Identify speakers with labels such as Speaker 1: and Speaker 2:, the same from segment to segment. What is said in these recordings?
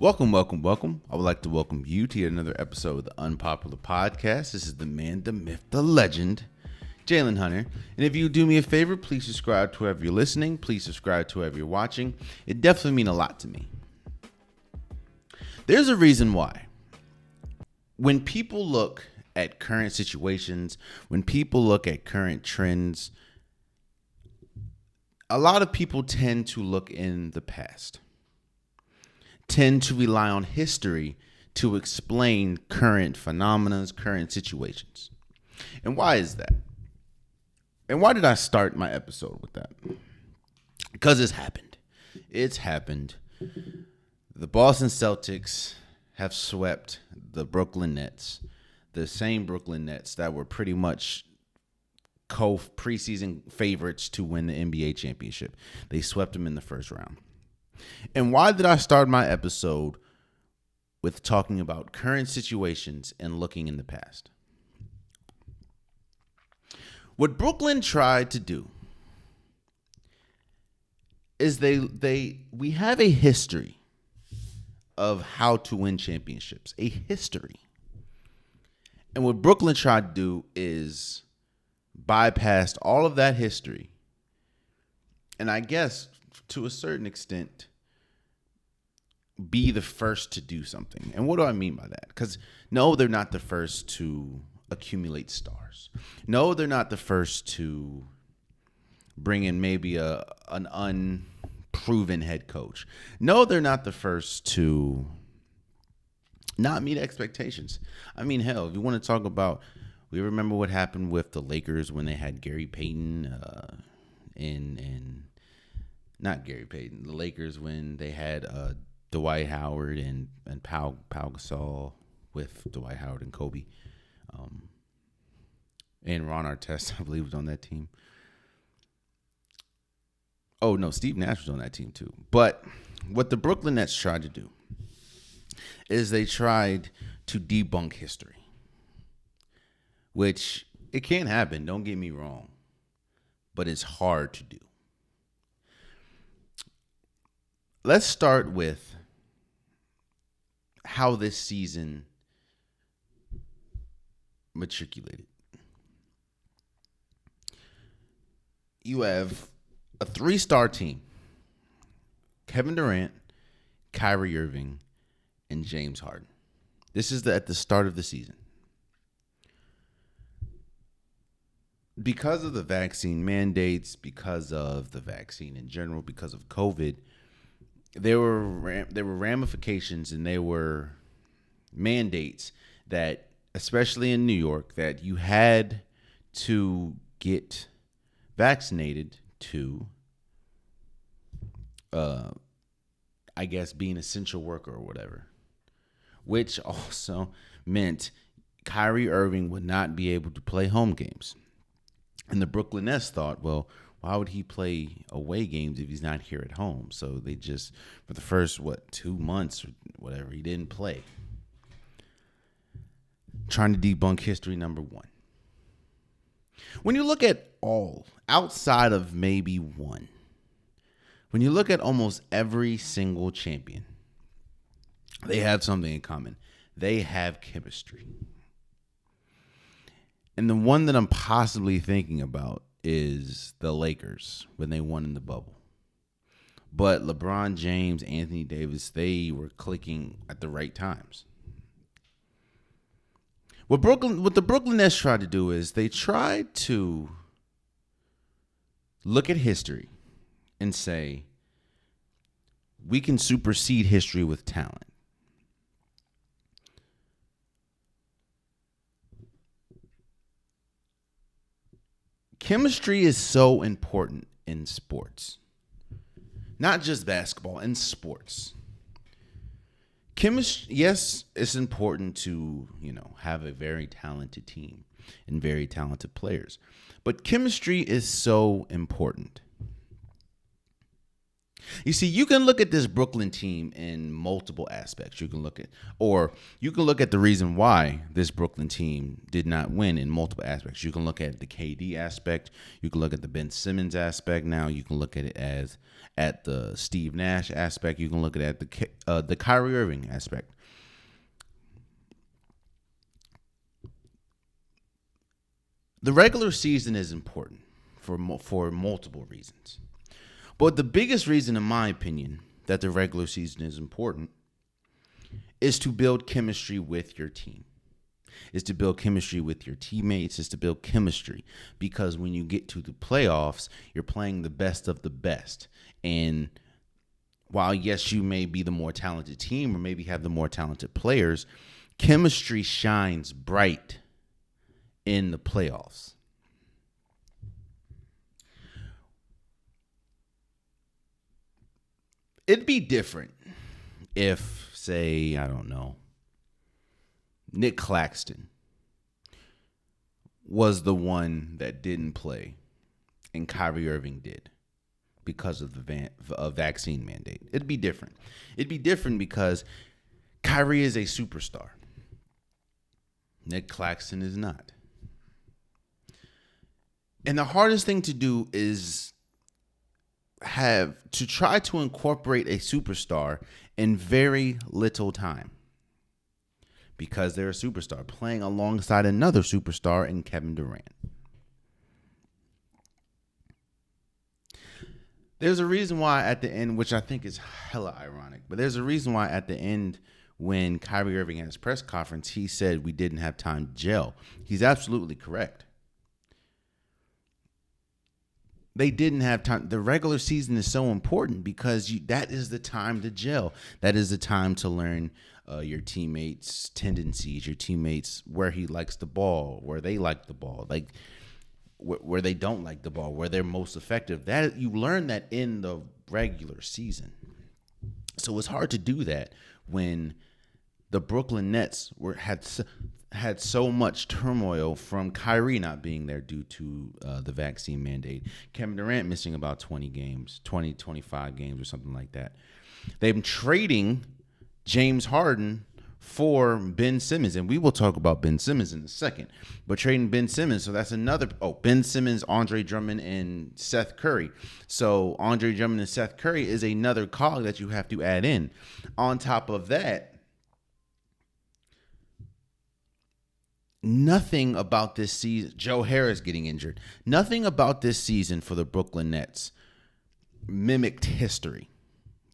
Speaker 1: Welcome. I would like to welcome you to yet another episode of the Unpopular Podcast. This is the man, the myth, the legend, Jalen Hunter. And if you do me a favor, please subscribe to whoever you're listening. Please subscribe to whoever you're watching. It definitely means a lot to me. There's a reason why. When people look at current situations, when people look at current trends, a lot of people tend to look in the past, tend to rely on history to explain current phenomena, current situations. And why is that? And why did I start my episode with that? Because it's happened. It's happened. The Boston Celtics have swept the Brooklyn Nets, the same Brooklyn Nets that were pretty much preseason favorites to win the NBA championship. They swept them in the first round. And why did I start my episode with talking about current situations and looking in the past? What Brooklyn tried to do is we have a history of how to win championships, a history. And what Brooklyn tried to do is bypassed all of that history, and I guess to a certain extent be the first to do something. And what do I mean by that? Because no, they're not the first to accumulate stars. No, they're not the first to bring in maybe an unproven head coach. No, they're not the first to not meet expectations. I mean, hell, if you want to talk about, we remember what happened with the Lakers when they had Gary Payton and not Gary Payton. The Lakers when they had Dwight Howard and Pau Gasol with Dwight Howard and Kobe. And Ron Artest, I believe, was on that team. Oh, no, Steve Nash was on that team too. But what the Brooklyn Nets tried to do is they tried to debunk history. Which, it can happen, don't get me wrong, but it's hard to do. Let's start with how this season matriculated. You have a 3-star team: Kevin Durant, Kyrie Irving, and James Harden. This is at the start of the season. Because of the vaccine mandates, because of the vaccine in general, because of COVID, there were ramifications and there were mandates that, especially in New York, that you had to get vaccinated to, I guess, be an essential worker or whatever, which also meant Kyrie Irving would not be able to play home games. And the Brooklyn Nets thought, well, why would he play away games if he's not here at home? So they just, for the first, 2 months or whatever, he didn't play. Trying to debunk history, number one. When you look at all, outside of maybe one, when you look at almost every single champion, they have something in common. They have chemistry. And the one that I'm possibly thinking about is the Lakers when they won in the bubble. But LeBron James, Anthony Davis, they were clicking at the right times. What the Brooklyn Nets tried to do is they tried to look at history and say, we can supersede history with talent. Chemistry is so important in sports. Not just basketball, in sports. Chemistry, yes, it's important to, have a very talented team and very talented players. But chemistry is so important. You see, you can look at this Brooklyn team in multiple aspects. You can look at the reason why this Brooklyn team did not win in multiple aspects. You can look at the KD aspect. You can look at the Ben Simmons aspect. Now you can look at it as at the Steve Nash aspect. You can look at it the Kyrie Irving aspect. The regular season is important for multiple reasons. But the biggest reason, in my opinion, that the regular season is important is to build chemistry with your team. Is to build chemistry with your teammates, is to build chemistry. Because when you get to the playoffs, you're playing the best of the best. And while, yes, you may be the more talented team or maybe have the more talented players, chemistry shines bright in the playoffs. It'd be different if, say, I don't know, Nick Claxton was the one that didn't play and Kyrie Irving did because of the vaccine mandate. It'd be different. It'd be different because Kyrie is a superstar. Nick Claxton is not. And the hardest thing to do is try to incorporate a superstar in very little time, because they're a superstar playing alongside another superstar in Kevin Durant. There's a reason why at the end, which I think is hella ironic, but there's a reason why at the end when Kyrie Irving had his press conference, he said we didn't have time to gel. He's absolutely correct. They didn't have time. The regular season is so important because that is the time to gel. That is the time to learn your teammates' tendencies, your teammates where he likes the ball, where they like the ball, like where they don't like the ball, where they're most effective. That you learn that in the regular season. So it's hard to do that when the Brooklyn Nets had so much turmoil from Kyrie not being there due to the vaccine mandate. Kevin Durant missing about 25 games or something like that. They've been trading James Harden for Ben Simmons, and we will talk about Ben Simmons in a second. But trading Ben Simmons, so that's another. Ben Simmons, Andre Drummond, and Seth Curry. So Andre Drummond and Seth Curry is another cog that you have to add in. On top of that, nothing about this season, Joe Harris getting injured, nothing about this season for the Brooklyn Nets mimicked history,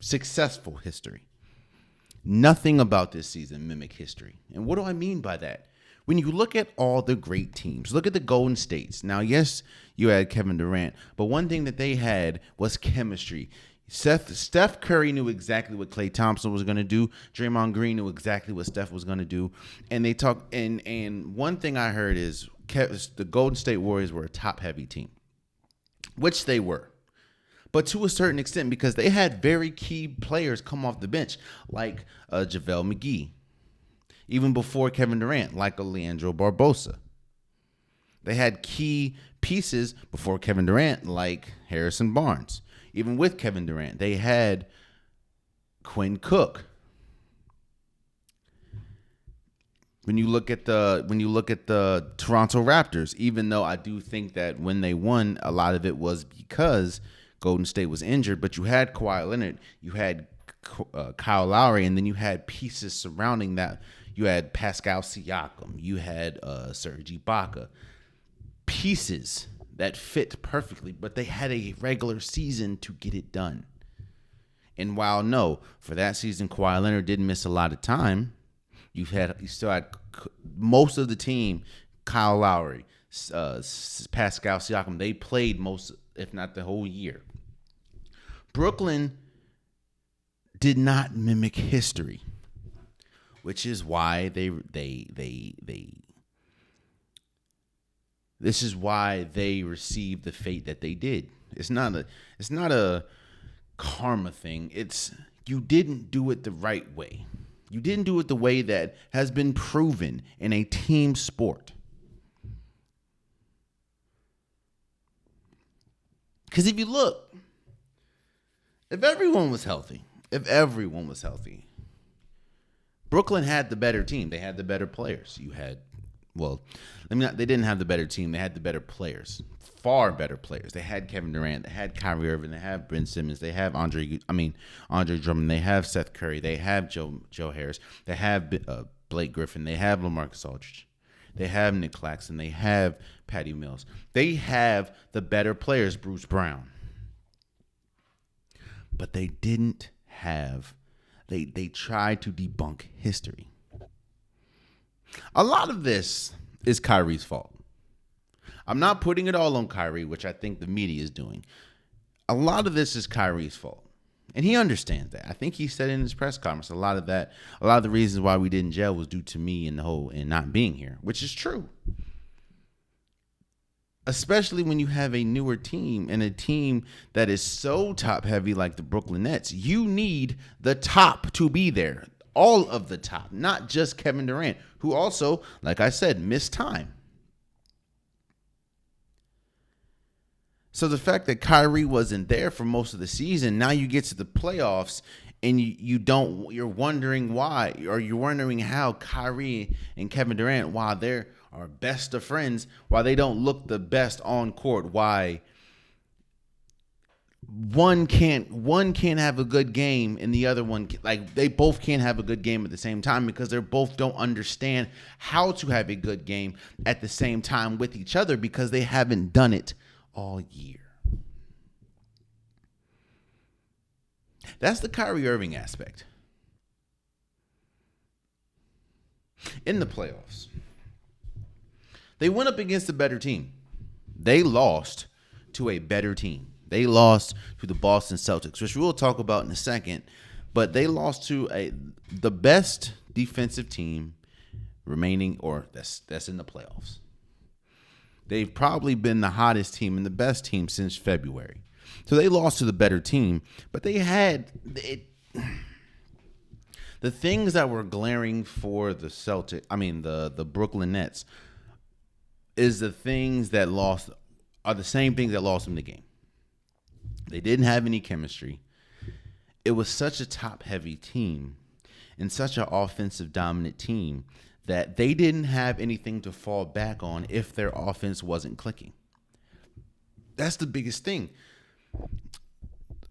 Speaker 1: successful history. Nothing about this season mimicked history. And what do I mean by that? When you look at all the great teams, look at the Golden States. Now, yes, you had Kevin Durant, but one thing that they had was chemistry. Steph Curry knew exactly what Klay Thompson was going to do. Draymond Green knew exactly what Steph was going to do. And they talked. And one thing I heard is the Golden State Warriors were a top-heavy team, which they were, but to a certain extent because they had very key players come off the bench, like JaVale McGee, even before Kevin Durant, like a Leandro Barbosa. They had key pieces before Kevin Durant, like Harrison Barnes. Even with Kevin Durant, they had Quinn Cook. When you look at the Toronto Raptors, even though I do think that when they won, a lot of it was because Golden State was injured, but you had Kawhi Leonard, you had Kyle Lowry, and then you had pieces surrounding that. You had Pascal Siakam, you had Serge Ibaka, pieces that fit perfectly, but they had a regular season to get it done. And while for that season, Kawhi Leonard didn't miss a lot of time. You still had most of the team, Kyle Lowry, Pascal Siakam. They played most, if not the whole year. Brooklyn did not mimic history, which is why This is why they received the fate that they did. It's not a karma thing. It's you didn't do it the right way. You didn't do it the way that has been proven in a team sport. Because if you look, If everyone was healthy, Brooklyn had the better team. They had the better players. They didn't have the better team. They had the better players, far better players. They had Kevin Durant. They had Kyrie Irving. They have Ben Simmons. They have Andre Drummond. They have Seth Curry. They have Joe Harris. They have Blake Griffin. They have LaMarcus Aldridge. They have Nick Claxton. They have Patty Mills. They have the better players, Bruce Brown. But they didn't have. They tried to debunk history. A lot of this is Kyrie's fault. I'm not putting it all on Kyrie, which I think the media is doing. A lot of this is Kyrie's fault. And he understands that. I think he said in his press conference, a lot of the reasons why we didn't gel was due to me and not being here, which is true. Especially when you have a newer team and a team that is so top heavy like the Brooklyn Nets. You need the top to be there. All of the top, not just Kevin Durant, who also, like I said, missed time. So the fact that Kyrie wasn't there for most of the season, now you get to the playoffs and you're wondering why, or you're wondering how Kyrie and Kevin Durant, while they're are best of friends, why they don't look the best on court, why one can't have a good game and the other one, like, they both can't have a good game at the same time because they both don't understand how to have a good game at the same time with each other because they haven't done it all year. That's the Kyrie Irving aspect. In the playoffs, they went up against a better team. They lost to a better team. They lost to the Boston Celtics, which we'll talk about in a second. But they lost to the best defensive team remaining, or that's in the playoffs. They've probably been the hottest team and the best team since February. So they lost to the better team, but they had it. The things that were glaring for the Brooklyn Nets is the things that are the same things that lost them the game. They didn't have any chemistry. It was such a top-heavy team and such an offensive dominant team that they didn't have anything to fall back on if their offense wasn't clicking. That's the biggest thing.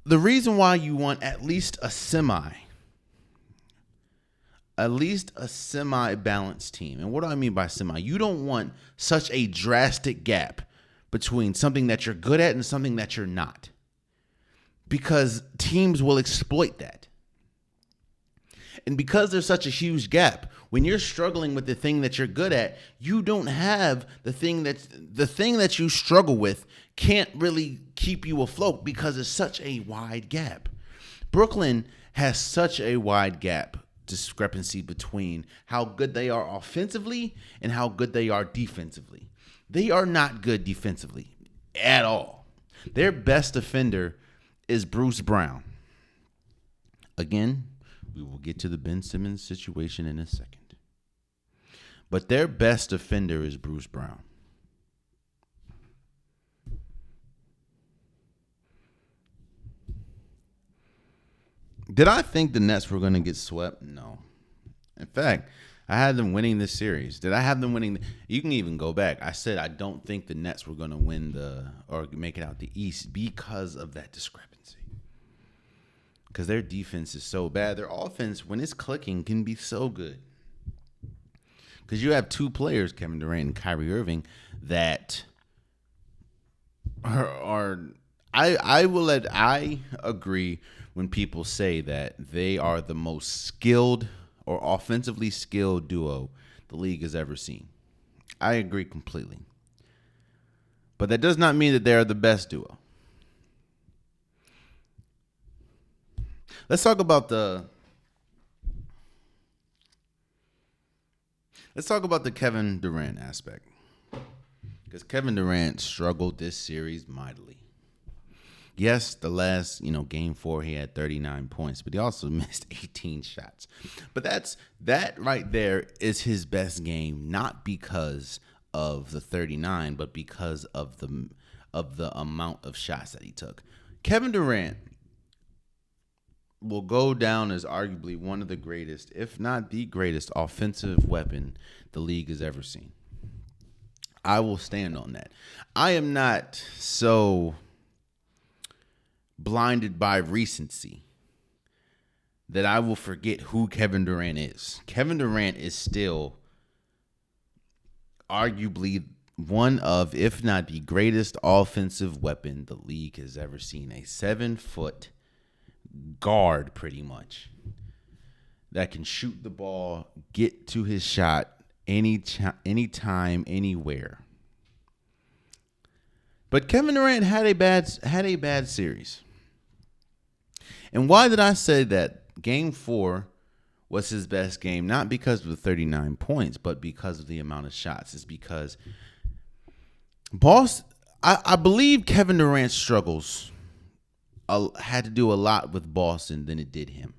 Speaker 1: The reason why you want at least a semi-balanced team. And what do I mean by semi? You don't want such a drastic gap between something that you're good at and something that you're not, because teams will exploit that. And because there's such a huge gap, when you're struggling with the thing that you're good at, you don't have the thing that you struggle with can't really keep you afloat because it's such a wide gap. Brooklyn has such a wide gap discrepancy between how good they are offensively and how good they are defensively. They are not good defensively at all. Their best defender is Bruce Brown. Again, we will get to the Ben Simmons situation in a second. But their best defender is Bruce Brown. Did I think the Nets were going to get swept? No. In fact, I had them winning this series. Did I have them winning? You can even go back. I said I don't think the Nets were going to win or make it out the East because of that discrepancy. Because their defense is so bad. Their offense, when it's clicking, can be so good. Because you have two players, Kevin Durant and Kyrie Irving, that I agree when people say that they are the most skilled or offensively skilled duo the league has ever seen. I agree completely. But that does not mean that they are the best duo. Let's talk about the Kevin Durant aspect. Because Kevin Durant struggled this series mightily. Yes, the last, game 4, he had 39 points, but he also missed 18 shots. But that right there is his best game, not because of the 39, but because of the amount of shots that he took. Kevin Durant will go down as arguably one of the greatest, if not the greatest, offensive weapon the league has ever seen. I will stand on that. I am not so blinded by recency that I will forget who Kevin Durant is. Kevin Durant is still arguably one of, if not the greatest offensive weapon the league has ever seen. A 7-foot guard, pretty much, that can shoot the ball, get to his shot anytime, anywhere. But Kevin Durant had a bad series. And why did I say that Game 4 was his best game? Not because of the 39 points, but because of the amount of shots. It's because I believe Kevin Durant's struggles had to do a lot with Boston than it did him.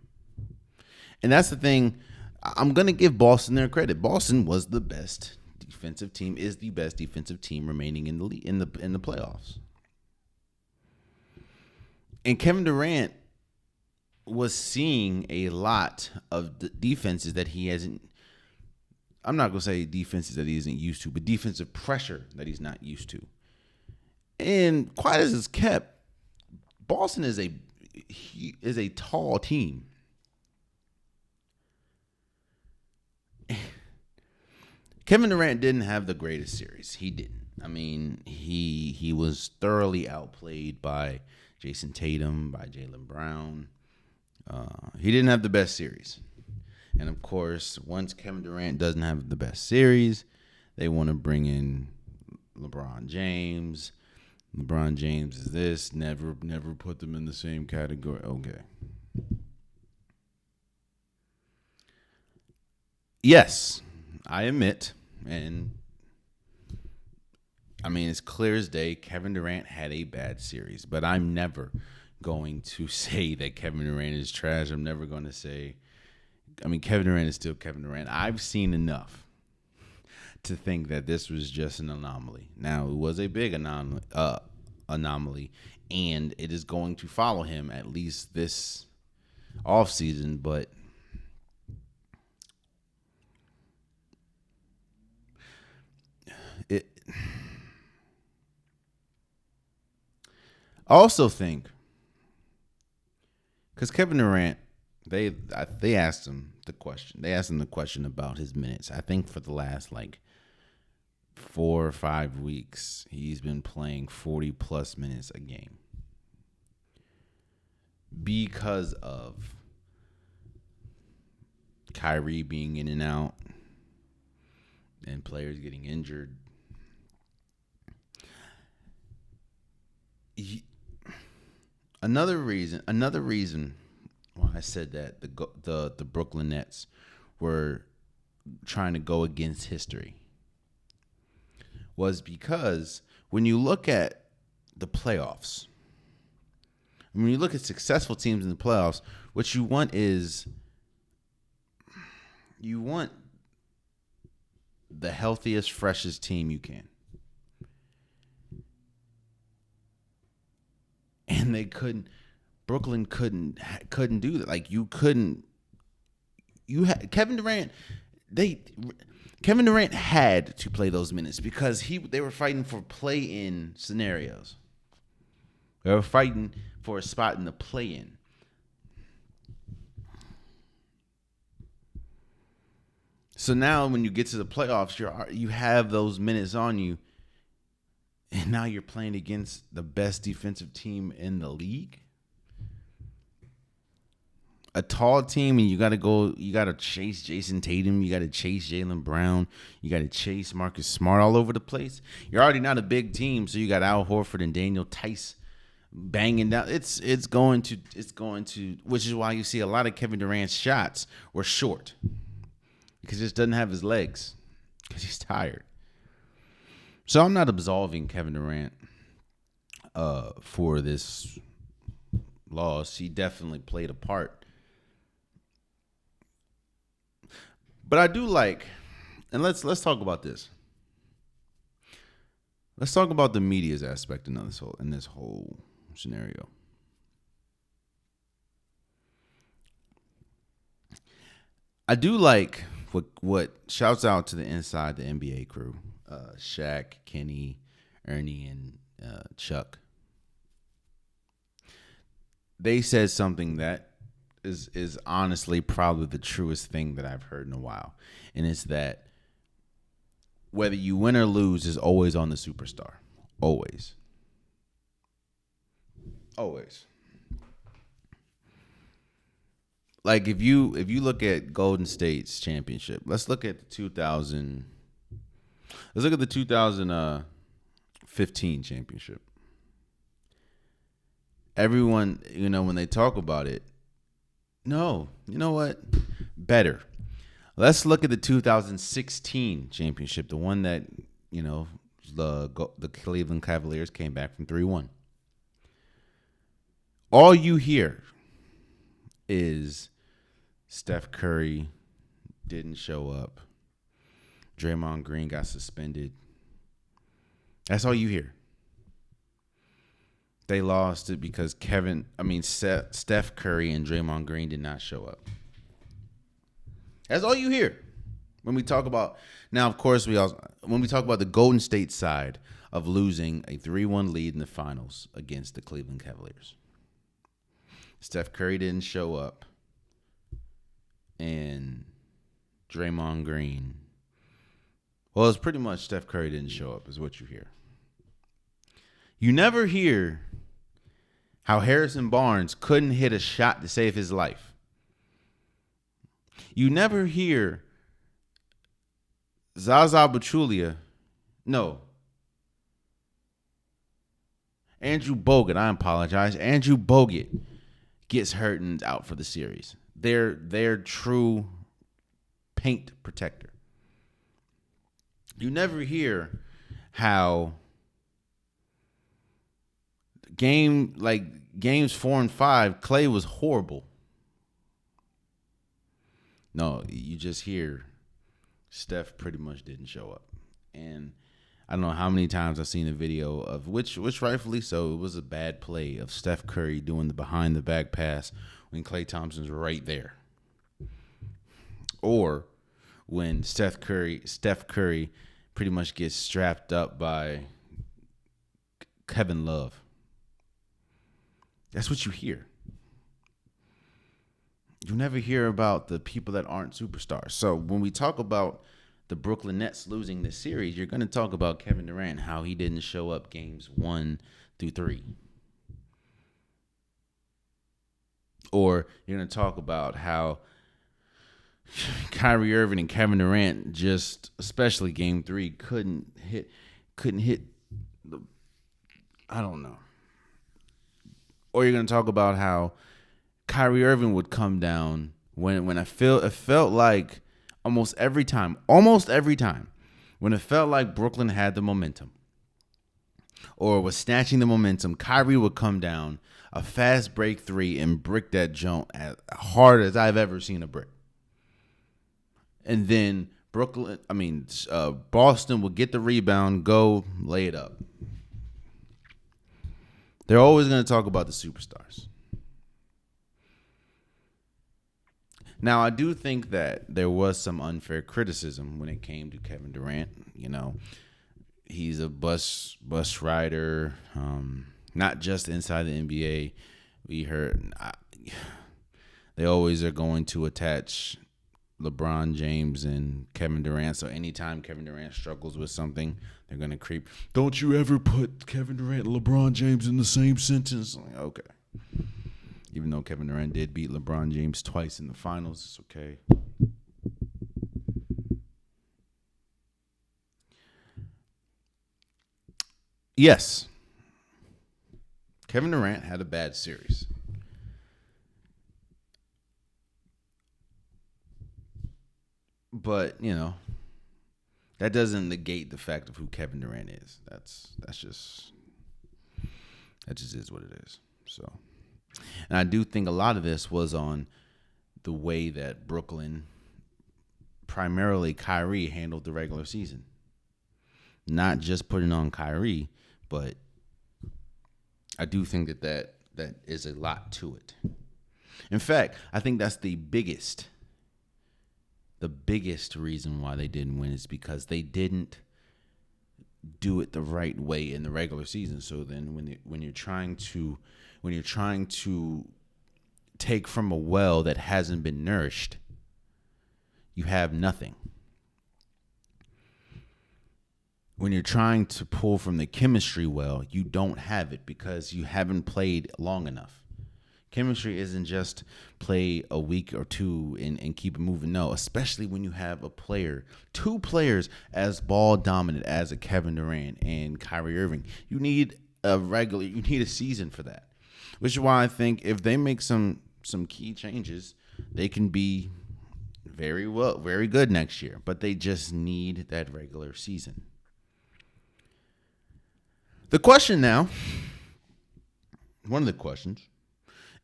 Speaker 1: And that's the thing. I'm going to give Boston their credit. Boston was the best defensive team, is the best defensive team remaining in the playoffs. And Kevin Durant was seeing a lot of the defenses that he hasn't. I'm not going to say defenses that he isn't used to, but defensive pressure that he's not used to. And quite as it's kept, Boston is a tall team. Kevin Durant didn't have the greatest series. He didn't. I mean, he was thoroughly outplayed by Jason Tatum, by Jaylen Brown. He didn't have the best series. And, of course, once Kevin Durant doesn't have the best series, they want to bring in LeBron James. LeBron James is this. Never put them in the same category. Okay. Yes, I admit, and I mean, it's clear as day, Kevin Durant had a bad series, but I'm never going to say that Kevin Durant is trash. I'm never going to say, Kevin Durant is still Kevin Durant. I've seen enough to think that this was just an anomaly. Now, it was a big anomaly, and it is going to follow him at least this offseason, but I also think, because Kevin Durant, they asked him the question. They asked him the question about his minutes. I think for the last 4 or 5 weeks, he's been playing 40-plus minutes a game because of Kyrie being in and out and players getting injured. Another reason why I said that the Brooklyn Nets were trying to go against history was because when you look at the playoffs, when you look at successful teams in the playoffs, what you want is the healthiest, freshest team you can. And Brooklyn couldn't do that. Kevin Durant had to play those minutes because they were fighting for play-in scenarios. They were fighting for a spot in the play-in. So now when you get to the playoffs, you have those minutes on you. And now you're playing against the best defensive team in the league. A tall team, and you got to chase Jason Tatum. You got to chase Jaylen Brown. You got to chase Marcus Smart all over the place. You're already not a big team, so you got Al Horford and Daniel Tice banging down. It's going to, which is why you see a lot of Kevin Durant's shots were short because he just doesn't have his legs because he's tired. So I'm not absolving Kevin Durant for this loss. He definitely played a part. But I do like, and let's talk about this. Let's talk about the media's aspect in this whole scenario. I do like what shouts out to the inside the NBA crew, Shaq, Kenny, Ernie, and Chuck. They said something that is honestly probably the truest thing that I've heard in a while, and it's that whether you win or lose is always on the superstar, always, always. Like if you look at Golden State's championship, let's look at the 2000. Let's look at the 2015 championship. Everyone, when they talk about it, no, you know what? Better. Let's look at the 2016 championship, the one that, the Cleveland Cavaliers came back from 3-1. All you hear is Steph Curry didn't show up. Draymond Green got suspended. That's all you hear. They lost it because Steph Curry and Draymond Green did not show up. That's all you hear when we talk about. Now, of course, when we talk about the Golden State side of losing a 3-1 lead in the finals against the Cleveland Cavaliers. Steph Curry didn't show up, and Draymond Green. Well, it's pretty much Steph Curry didn't show up is what you hear. You never hear how Harrison Barnes couldn't hit a shot to save his life. You never hear Zaza Pachulia. No. Andrew Bogut. I apologize. Andrew Bogut gets hurt and out for the series. Their true paint protector. You never hear how games 4 and 5, Clay was horrible. No, you just hear Steph pretty much didn't show up. And I don't know how many times I've seen a video of which rightfully so, it was a bad play of Steph Curry doing the behind the back pass when Klay Thompson's right there. Or when Steph Curry pretty much gets strapped up by Kevin Love. That's what you hear. You never hear about the people that aren't superstars. So when we talk about the Brooklyn Nets losing this series, you're going to talk about Kevin Durant, how he didn't show up games 1 through 3. Or you're going to talk about how Kyrie Irving and Kevin Durant just, especially game 3, couldn't hit the, I don't know. Or you're going to talk about how Kyrie Irving would come down when it felt like almost every time, when it felt like Brooklyn had the momentum or was snatching the momentum, Kyrie would come down, a fast break 3 and brick that joint as hard as I've ever seen a brick. And then Boston would get the rebound, go lay it up. They're always going to talk about the superstars. Now, I do think that there was some unfair criticism when it came to Kevin Durant. He's a bus rider, not just inside the NBA. We heard they always are going to attach LeBron James and Kevin Durant. So anytime Kevin Durant struggles with something, they're going to creep. Don't you ever put Kevin Durant and LeBron James in the same sentence? Like, okay. Even though Kevin Durant did beat LeBron James twice in the finals, it's okay. Yes. Kevin Durant had a bad series. But, that doesn't negate the fact of who Kevin Durant is. That just is what it is. So, and I do think a lot of this was on the way that Brooklyn, primarily Kyrie, handled the regular season. Not just putting on Kyrie, but I do think that is a lot to it. In fact, I think that's the biggest the biggest reason why they didn't win is because they didn't do it the right way in the regular season. So then when you're trying to take from a well that hasn't been nourished, you have nothing. When you're trying to pull from the chemistry well, you don't have it because you haven't played long enough. Chemistry isn't just play a week or two and keep it moving. No, especially when you have two players as ball dominant as a Kevin Durant and Kyrie Irving. You need a season for that. Which is why I think if they make some key changes, they can be very good next year. But they just need that regular season. The question now, one of the questions,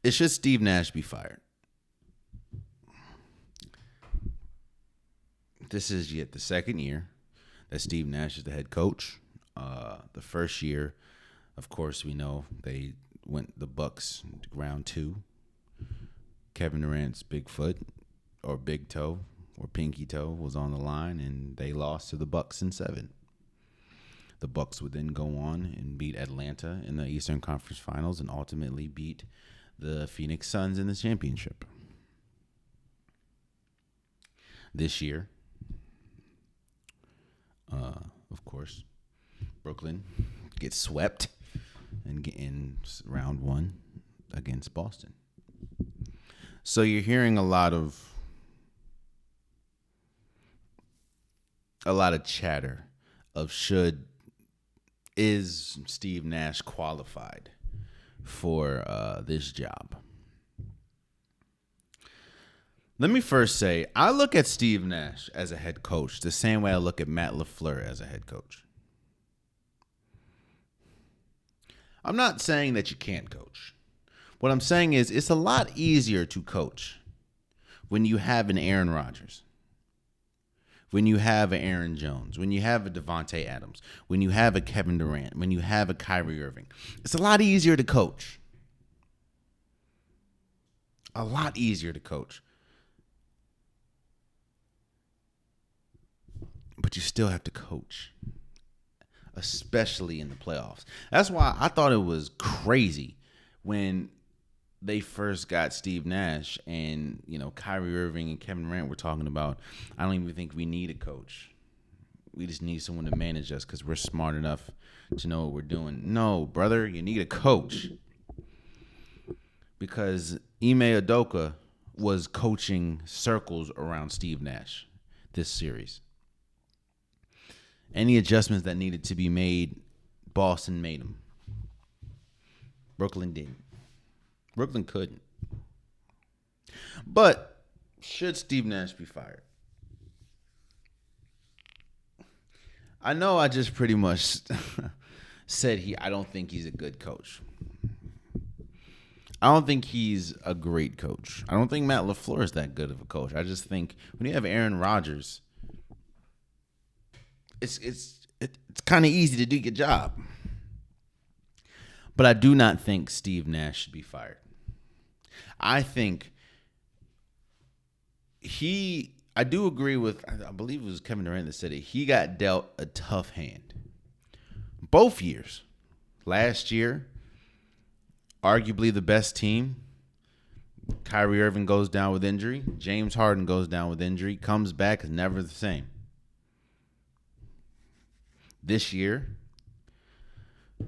Speaker 1: is should Steve Nash be fired? This is yet the second year that Steve Nash is the head coach. The first year, of course, we know they went the Bucks round 2. Kevin Durant's big foot or big toe or pinky toe was on the line, and they lost to the Bucks in 7. The Bucks would then go on and beat Atlanta in the Eastern Conference Finals and ultimately beat the Phoenix Suns in the championship. This year, of course, Brooklyn gets swept in round 1 against Boston. So you're hearing a lot of chatter of is Steve Nash qualified for this job? Let me first say, I look at Steve Nash as a head coach the same way I look at Matt LaFleur as a head coach. I'm not saying that you can't coach. What I'm saying is it's a lot easier to coach when you have an Aaron Rodgers, when you have an Aaron Jones, when you have a Devontae Adams, when you have a Kevin Durant, when you have a Kyrie Irving. It's a lot easier to coach. A lot easier to coach. But you still have to coach, especially in the playoffs. That's why I thought it was crazy when they first got Steve Nash and, Kyrie Irving and Kevin Durant were talking about, I don't even think we need a coach. We just need someone to manage us because we're smart enough to know what we're doing. No, brother, you need a coach. Because Ime Udoka was coaching circles around Steve Nash this series. Any adjustments that needed to be made, Boston made them. Brooklyn didn't. Brooklyn couldn't. But should Steve Nash be fired? I know I just pretty much said I don't think he's a good coach. I don't think he's a great coach. I don't think Matt LaFleur is that good of a coach. I just think when you have Aaron Rodgers, it's kind of easy to do your job. But I do not think Steve Nash should be fired. I think I do agree with, I believe it was Kevin Durant that said it, he got dealt a tough hand. Both years. Last year, arguably the best team. Kyrie Irving goes down with injury. James Harden goes down with injury. Comes back, is never the same. This year,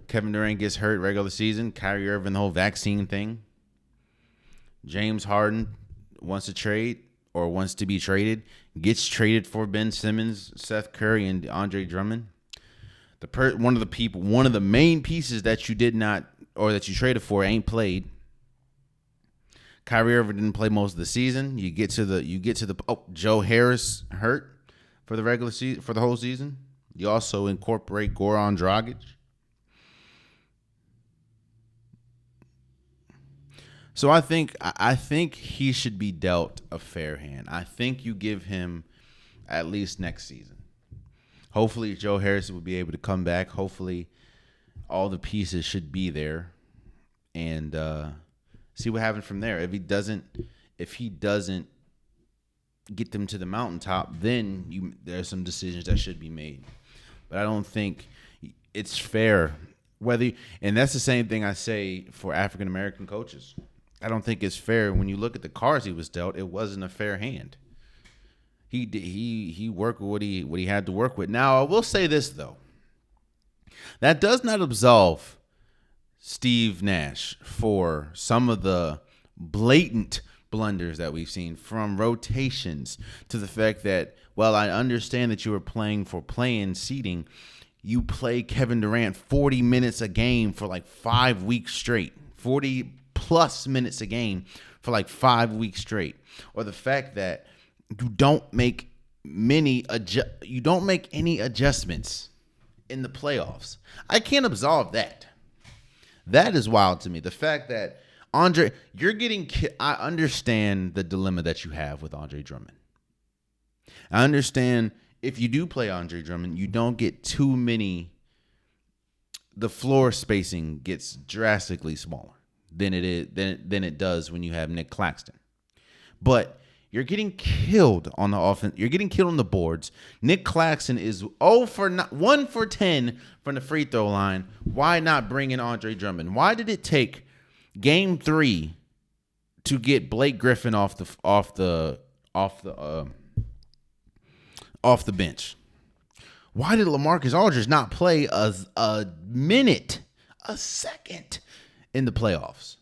Speaker 1: Kevin Durant gets hurt regular season. Kyrie Irving, the whole vaccine thing. James Harden wants to trade or wants to be traded. Gets traded for Ben Simmons, Seth Curry, and Andre Drummond. One of the main pieces that you did not, or that you traded for, ain't played. Kyrie Irving didn't play most of the season. You get to the Joe Harris hurt for the regular season, for the whole season. You also incorporate Goran Dragic. So I think he should be dealt a fair hand. I think you give him at least next season. Hopefully Joe Harris will be able to come back. Hopefully all the pieces should be there, and see what happens from there. If he doesn't get them to the mountaintop, then there's some decisions that should be made. But I don't think it's fair. And that's the same thing I say for African American coaches. I don't think it's fair when you look at the cards he was dealt. It wasn't a fair hand. He worked with what he had to work with. Now I will say this though, that does not absolve Steve Nash for some of the blatant blunders that we've seen, from rotations to the fact that, well, I understand that you were playing for play-in seeding. You play Kevin Durant 40 minutes a game for like 5 weeks straight, 40 plus minutes a game for like 5 weeks straight. Or the fact that you don't make any adjustments in the playoffs. I can't absolve that. That is wild to me. The fact that Andre, I understand the dilemma that you have with Andre Drummond. I understand if you do play Andre Drummond, you don't get too many. The floor spacing gets drastically smaller than it does when you have Nick Claxton. But you're getting killed on the offense. You're getting killed on the boards. Nick Claxton is 1 for 10 from the free throw line. Why not bring in Andre Drummond? Why did it take Game 3 to get Blake Griffin off the bench? Why did LaMarcus Aldridge not play a minute, a second in the playoffs?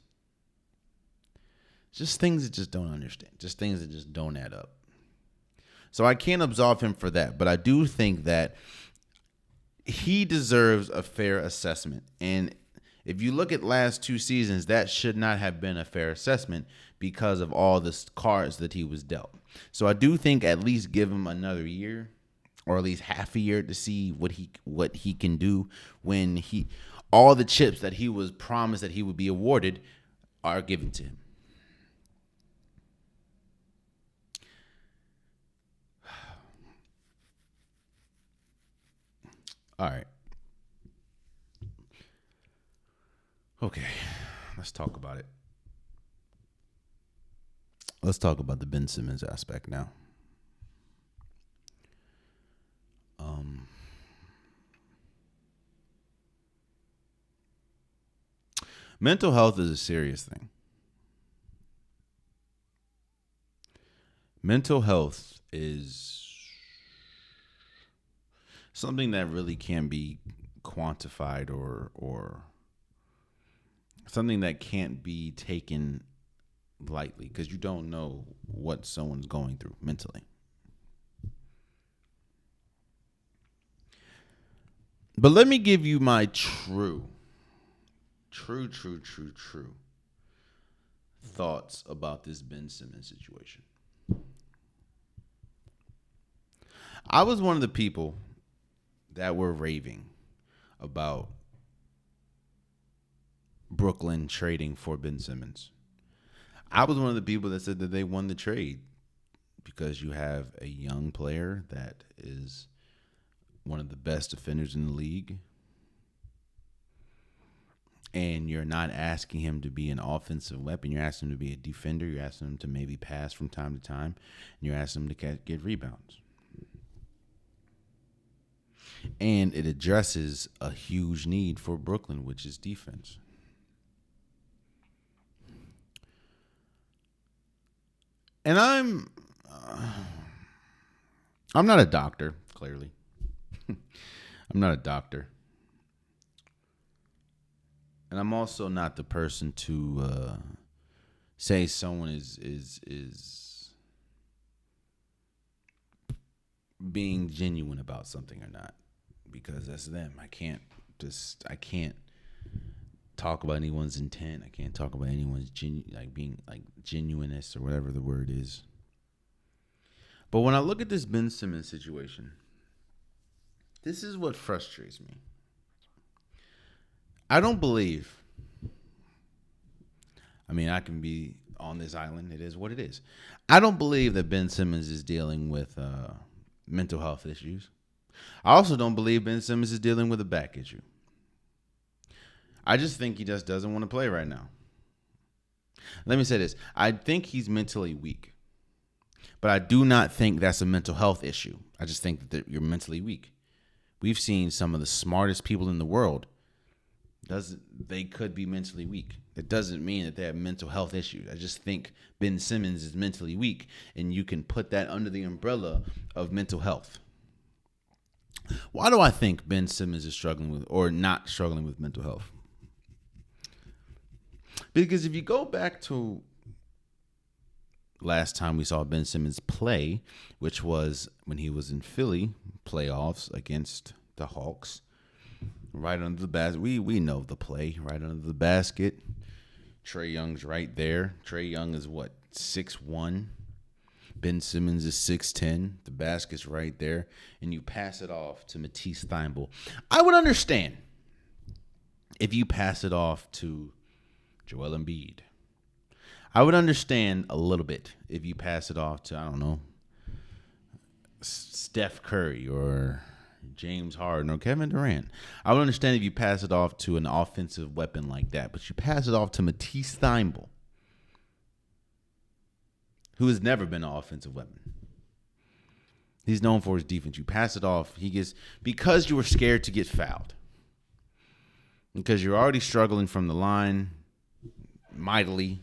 Speaker 1: Just things that just don't understand. Just things that just don't add up. So I can't absolve him for that, but I do think that he deserves a fair assessment. And if you look at last 2 seasons, that should not have been a fair assessment because of all the cards that he was dealt. So I do think at least give him another year, or at least half a year, to see what he can do when all the chips that he was promised that he would be awarded are given to him. All right. Okay, let's talk about it. Let's talk about the Ben Simmons aspect now. Mental health is a serious thing. Mental health is something that really can be quantified or something that can't be taken lightly, because you don't know what someone's going through mentally. But let me give you my true thoughts about this Ben Simmons situation. I was one of the people that were raving about Brooklyn trading for Ben Simmons. I was one of the people that said that they won the trade because you have a young player that is one of the best defenders in the league, and you're not asking him to be an offensive weapon. You're asking him to be a defender. You're asking him to maybe pass from time to time, and you're asking him to get rebounds. And it addresses a huge need for Brooklyn, which is defense. And I'm not a doctor, clearly. I'm not a doctor. And I'm also not the person to say someone is being genuine about something or not, because that's them. I can't talk about anyone's intent. I can't talk about anyone's genuineness or whatever the word is. But when I look at this Ben Simmons situation, this is what frustrates me. I don't believe. I mean, I can be on this island. It is what it is. I don't believe that Ben Simmons is dealing with mental health issues. I also don't believe Ben Simmons is dealing with a back issue. I just think he just doesn't want to play right now. Let me say this. I think he's mentally weak. But I do not think that's a mental health issue. I just think that you're mentally weak. We've seen some of the smartest people in the world. They could be mentally weak. It doesn't mean that they have mental health issues. I just think Ben Simmons is mentally weak, and you can put that under the umbrella of mental health. Why do I think Ben Simmons is struggling with or not struggling with mental health? Because if you go back to last time we saw Ben Simmons play, which was when he was in Philly playoffs against the Hawks, right under the basket. We know the play, right under the basket. Trae Young's right there. Trae Young is what, 6'1"? Ben Simmons is 6'10". The basket's right there. And you pass it off to Matisse Thybulle. I would understand if you pass it off to Joel Embiid. I would understand a little bit if you pass it off to, I don't know, Steph Curry or James Harden or Kevin Durant. I would understand if you pass it off to an offensive weapon like that. But you pass it off to Matisse Thybulle, who has never been an offensive weapon. He's known for his defense. You pass it off, because you were scared to get fouled. Because you're already struggling from the line mightily.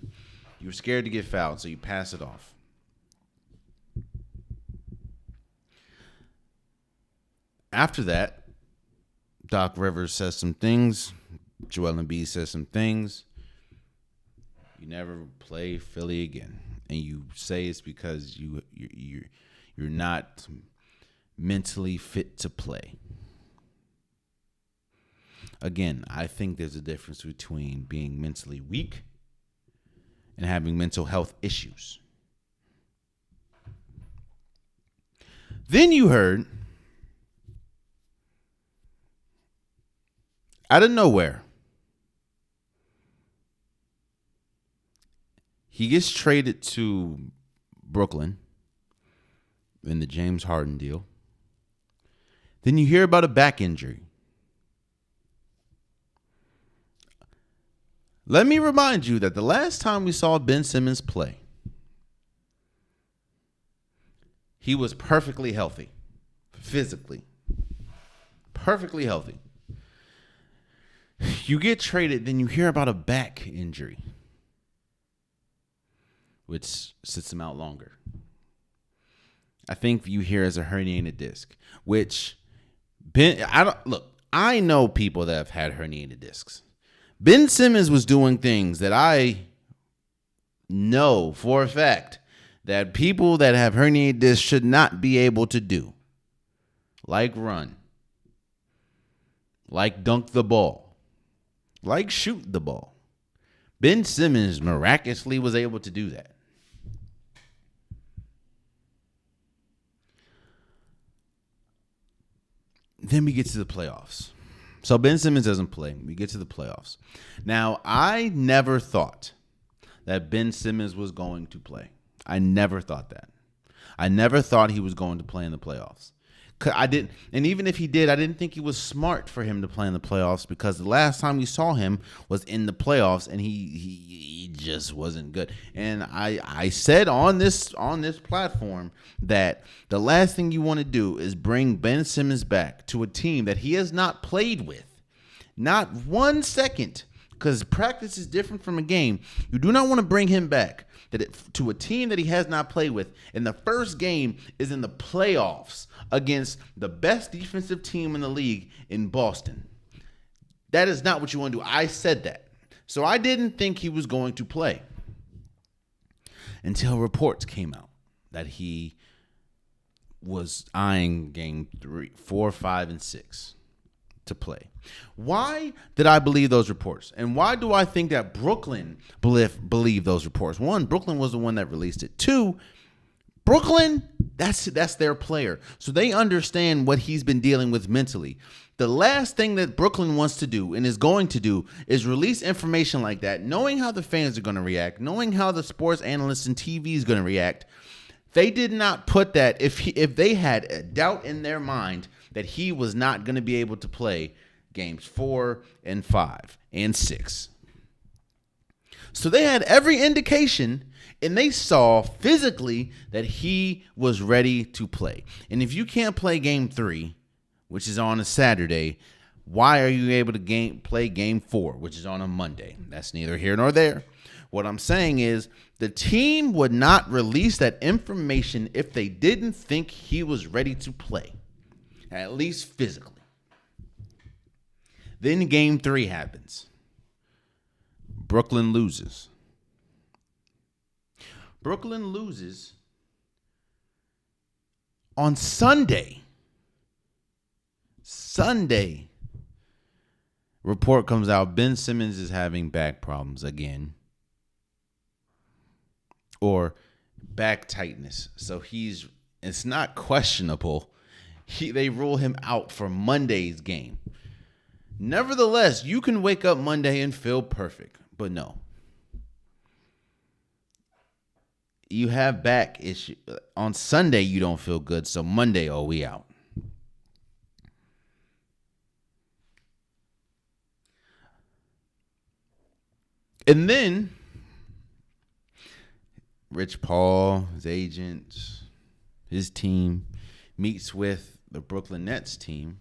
Speaker 1: You were scared to get fouled, so you pass it off. After that, Doc Rivers says some things. Joel Embiid says some things. You never play Philly again. And you say it's because you're not mentally fit to play. Again, I think there's a difference between being mentally weak and having mental health issues. Then you heard, out of nowhere, he gets traded to Brooklyn in the James Harden deal. Then you hear about a back injury. Let me remind you that the last time we saw Ben Simmons play, he was perfectly healthy, physically. Perfectly healthy. You get traded, then you hear about a back injury, which sits him out longer. I think you hear as a herniated disc, which I know people that have had herniated discs. Ben Simmons was doing things that I know for a fact that people that have herniated discs should not be able to do. Like run. Like dunk the ball. Like shoot the ball. Ben Simmons miraculously was able to do that. Then we get to the playoffs. So Ben Simmons doesn't play. We get to the playoffs. Now, I never thought that Ben Simmons was going to play. I never thought that. I never thought he was going to play in the playoffs. I didn't, and even if he did, I didn't think it was smart for him to play in the playoffs because the last time we saw him was in the playoffs, and he just wasn't good. And I said on this platform that the last thing you want to do is bring Ben Simmons back to a team that he has not played with, not 1 second, because practice is different from a game. You do not want to bring him back to a team that he has not played with, and the first game is in the playoffs against the best defensive team in the league in Boston. That is not what you want to do. I said that. So I didn't think he was going to play until reports came out that he was eyeing game 3, 4, 5, and 6 to play. Why did I believe those reports? And why do I think that Brooklyn believed those reports? 1, Brooklyn was the one that released it. 2, Brooklyn, that's their player. So they understand what he's been dealing with mentally. The last thing that Brooklyn wants to do and is going to do is release information like that, knowing how the fans are going to react, knowing how the sports analysts and TV is going to react. They did not put that if they had a doubt in their mind that he was not going to be able to play games 4 and 5 and 6. So they had every indication, and they saw physically that he was ready to play. And if you can't play game 3, which is on a Saturday, why are you able to play game 4, which is on a Monday? That's neither here nor there. What I'm saying is the team would not release that information if they didn't think he was ready to play, at least physically. Then game 3 happens. Brooklyn loses. Brooklyn loses on Sunday. Report comes out, Ben Simmons is having back problems again. Or back tightness. So it's not questionable. They rule him out for Monday's game. Nevertheless, you can wake up Monday and feel perfect. But no. You have back issue. On Sunday, you don't feel good. So Monday, we out. And then Rich Paul, his agent, his team meets with the Brooklyn Nets team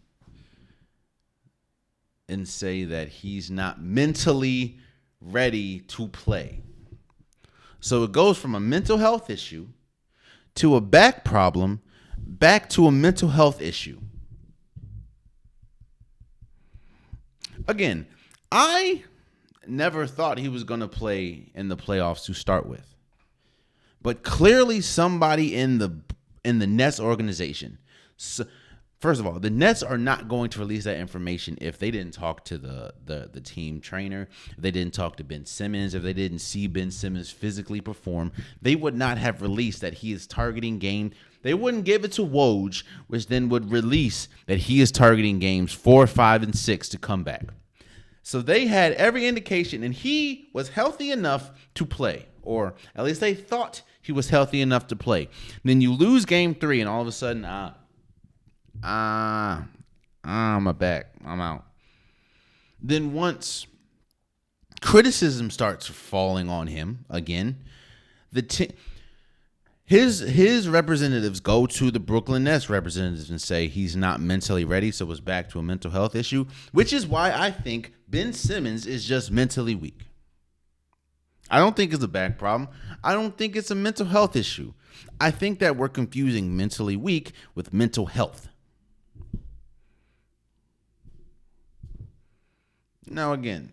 Speaker 1: and say that he's not mentally ready to play. So it goes from a mental health issue to a back problem back to a mental health issue. Again, I never thought he was going to play in the playoffs to start with. But clearly somebody in the Nets organization. So, first of all, the Nets are not going to release that information if they didn't talk to the team trainer, if they didn't talk to Ben Simmons, if they didn't see Ben Simmons physically perform. They would not have released that he is targeting game. They wouldn't give it to Woj, which then would release that he is targeting games 4, 5, and 6 to come back. So they had every indication, and he was healthy enough to play, or at least they thought he was healthy enough to play. And then you lose game 3, and all of a sudden, I'm back. I'm out. Then once criticism starts falling on him again, his representatives go to the Brooklyn Nets representatives and say he's not mentally ready, so it's back to a mental health issue, which is why I think Ben Simmons is just mentally weak. I don't think it's a back problem. I don't think it's a mental health issue. I think that we're confusing mentally weak with mental health. Now, again,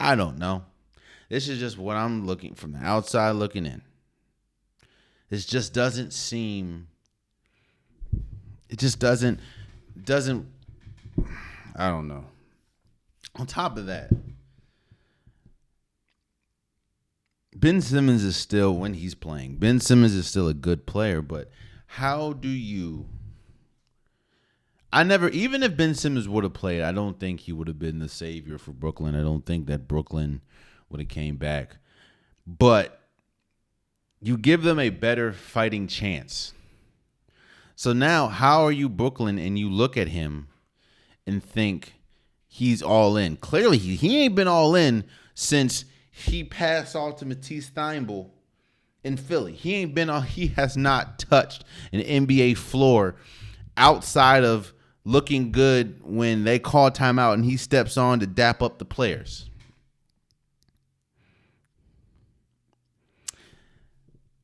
Speaker 1: I don't know. This is just what I'm looking from the outside looking in. This just doesn't seem. It just doesn't. I don't know. On top of that, Ben Simmons is still, when he's playing, Ben Simmons is still a good player, but how do you. Even if Ben Simmons would have played, I don't think he would have been the savior for Brooklyn. I don't think that Brooklyn would have came back. But you give them a better fighting chance. So now, how are you Brooklyn and you look at him and think he's all in? Clearly, he ain't been all in since he passed off to Matisse Thybulle in Philly. He has not touched an NBA floor outside of looking good when they call timeout and he steps on to dap up the players.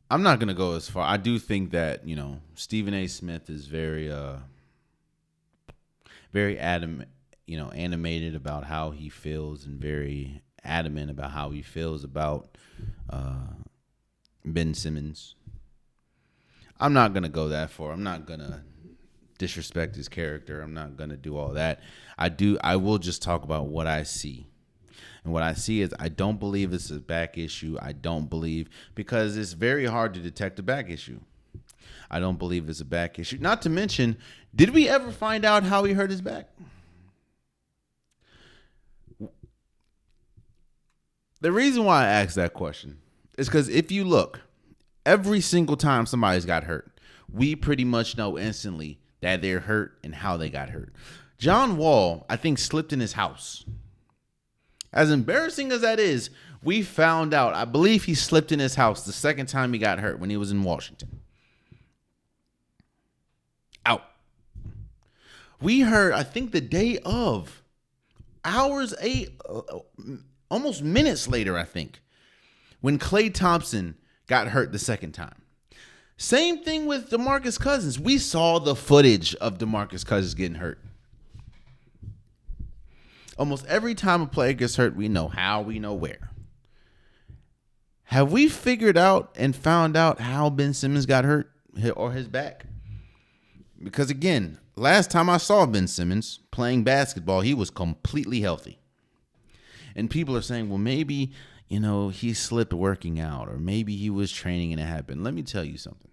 Speaker 1: I'm not going to go as far. I do think that, Stephen A. Smith is very adamant, animated about how he feels and very adamant about how he feels about Ben Simmons. I'm not going to go that far. I'm not going to disrespect his character. I'm not going to do all that. I will just talk about what I see. And what I see is I don't believe it's a back issue. I don't believe, because it's very hard to detect a back issue. I don't believe it's a back issue. Not to mention, did we ever find out how he hurt his back? The reason why I asked that question is because if you look, every single time somebody's got hurt, we pretty much know instantly that they're hurt and how they got hurt. John Wall, I think, slipped in his house. As embarrassing as that is, we found out, I believe he slipped in his house the second time he got hurt when he was in Washington. Out. We heard, I think the day of, almost minutes later, I think, when Klay Thompson got hurt the second time. Same thing with DeMarcus Cousins. We saw the footage of DeMarcus Cousins getting hurt. Almost every time a player gets hurt, we know how, we know where. Have we figured out and found out how Ben Simmons got hurt or his back? Because again, last time I saw Ben Simmons playing basketball, he was completely healthy. And people are saying, well, maybe, he slipped working out, or maybe he was training and it happened. Let me tell you something.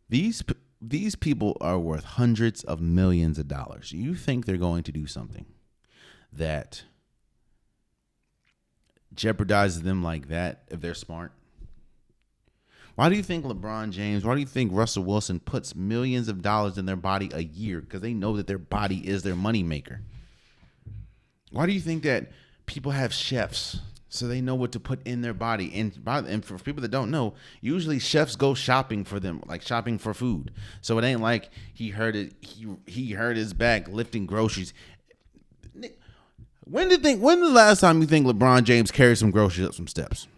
Speaker 1: These people are worth hundreds of millions of dollars. You think they're going to do something that jeopardizes them like that if they're smart? Why do you think LeBron James, why do you think Russell Wilson puts millions of dollars in their body a year? Because they know that their body is their moneymaker. Why do you think that people have chefs so they know what to put in their body? And for people that don't know, usually chefs go shopping for them, like shopping for food. So it ain't like he hurt his back lifting groceries. When the last time you think LeBron James carried some groceries up some steps?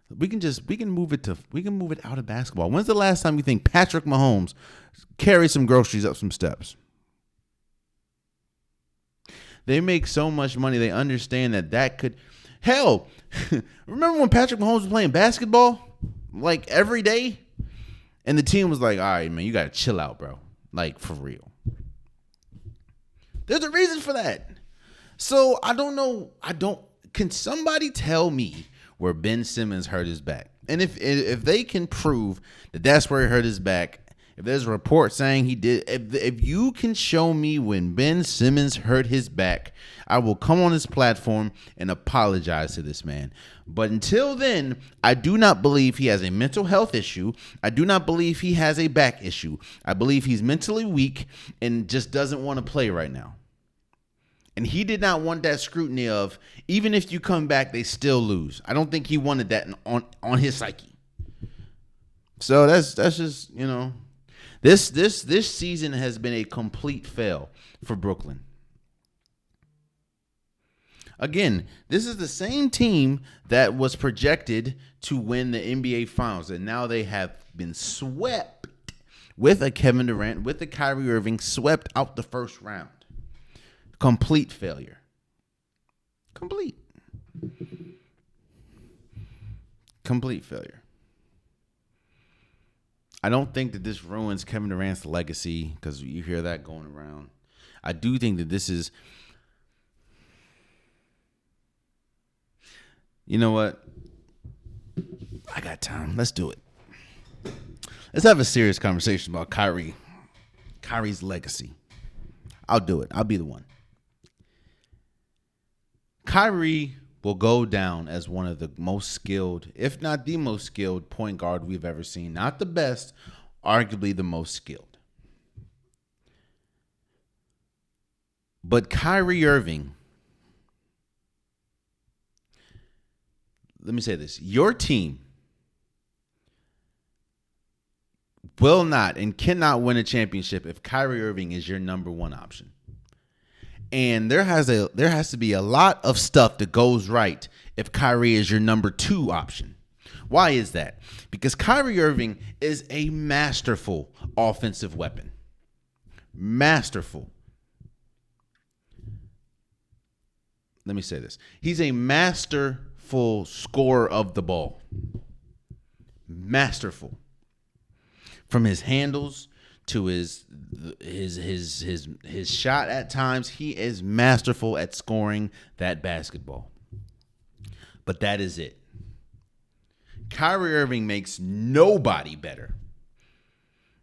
Speaker 1: We can move it out of basketball. When's the last time you think Patrick Mahomes carried some groceries up some steps? They make so much money. They understand that could, hell, remember when Patrick Mahomes was playing basketball like every day? And the team was like, all right, man, you got to chill out, bro. Like, for real. There's a reason for that. So I don't know. Can somebody tell me where Ben Simmons hurt his back? And if they can prove that that's where he hurt his back, if there's a report saying he did, if you can show me when Ben Simmons hurt his back, I will come on this platform and apologize to this man. But until then, I do not believe he has a mental health issue. I do not believe he has a back issue. I believe he's mentally weak and just doesn't want to play right now. And he did not want that scrutiny of, even if you come back, they still lose. I don't think he wanted that on his psyche. So that's just, This season has been a complete fail for Brooklyn. Again, this is the same team that was projected to win the NBA Finals, and now they have been swept with a Kevin Durant, with a Kyrie Irving, swept out the first round. Complete failure. Complete failure. I don't think that this ruins Kevin Durant's legacy, because you hear that going around. I do think that this is, you know what? I got time. Let's do it. Let's have a serious conversation about Kyrie's legacy. I'll do it. I'll be the one. Kyrie will go down as one of the most skilled, if not the most skilled, point guard we've ever seen. Not the best, arguably the most skilled. But Kyrie Irving, let me say this. Your team will not and cannot win a championship if Kyrie Irving is your number one option. And there has to be a lot of stuff that goes right if Kyrie is your number two option. Why is that? Because Kyrie Irving is a masterful offensive weapon. Masterful. Let me say this. He's a masterful scorer of the ball. Masterful. From his handles to his shot at times, he is masterful at scoring that basketball. But that is it. Kyrie Irving makes nobody better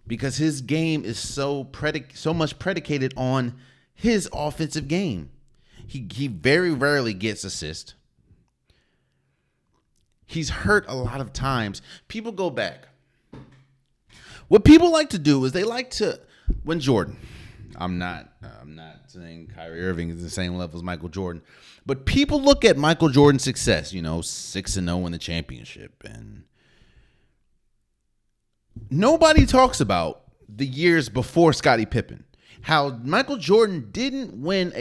Speaker 1: because his game is so much predicated on his offensive game. He very rarely gets assists. He's hurt a lot of times. People go back. What people like to do is they like to, when Jordan, I'm not saying Kyrie Irving is the same level as Michael Jordan, but people look at Michael Jordan's success, 6-0 in the championship, and nobody talks about the years before Scottie Pippen. How Michael Jordan didn't win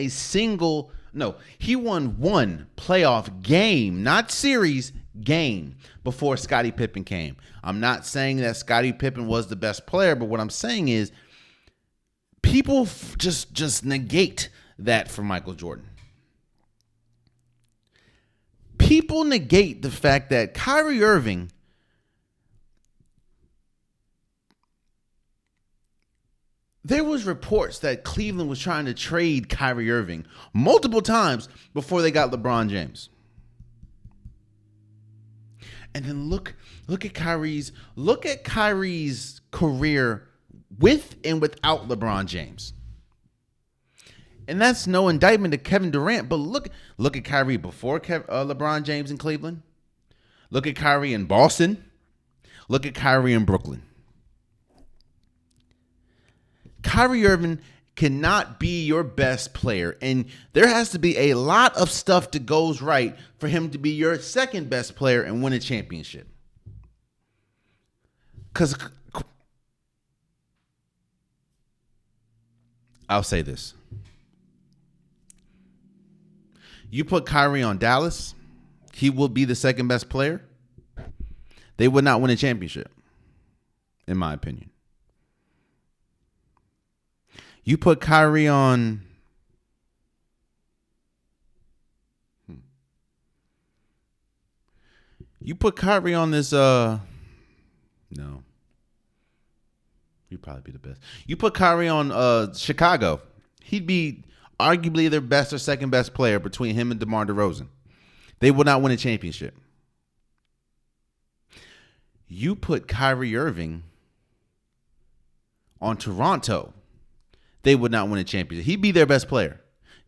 Speaker 1: he won one playoff game, not series, game before Scottie Pippen came. I'm not saying that Scottie Pippen was the best player, but what I'm saying is people just negate that for Michael Jordan. People negate the fact that Kyrie Irving there was reports that Cleveland was trying to trade Kyrie Irving multiple times before they got LeBron James. And then look at Kyrie's career with and without LeBron James. And that's no indictment to Kevin Durant, but look at Kyrie before LeBron James in Cleveland. Look at Kyrie in Boston. Look at Kyrie in Brooklyn. Kyrie Irving cannot be your best player, and there has to be a lot of stuff that goes right for him to be your second best player and win a championship. Because I'll say this. You put Kyrie on Dallas, he will be the second best player. They would not win a championship, in my opinion. You put Kyrie on this no. He'd probably be the best. You put Kyrie on Chicago, he'd be arguably their best or second best player between him and DeMar DeRozan. They would not win a championship. You put Kyrie Irving on Toronto, they would not win a championship. He'd be their best player.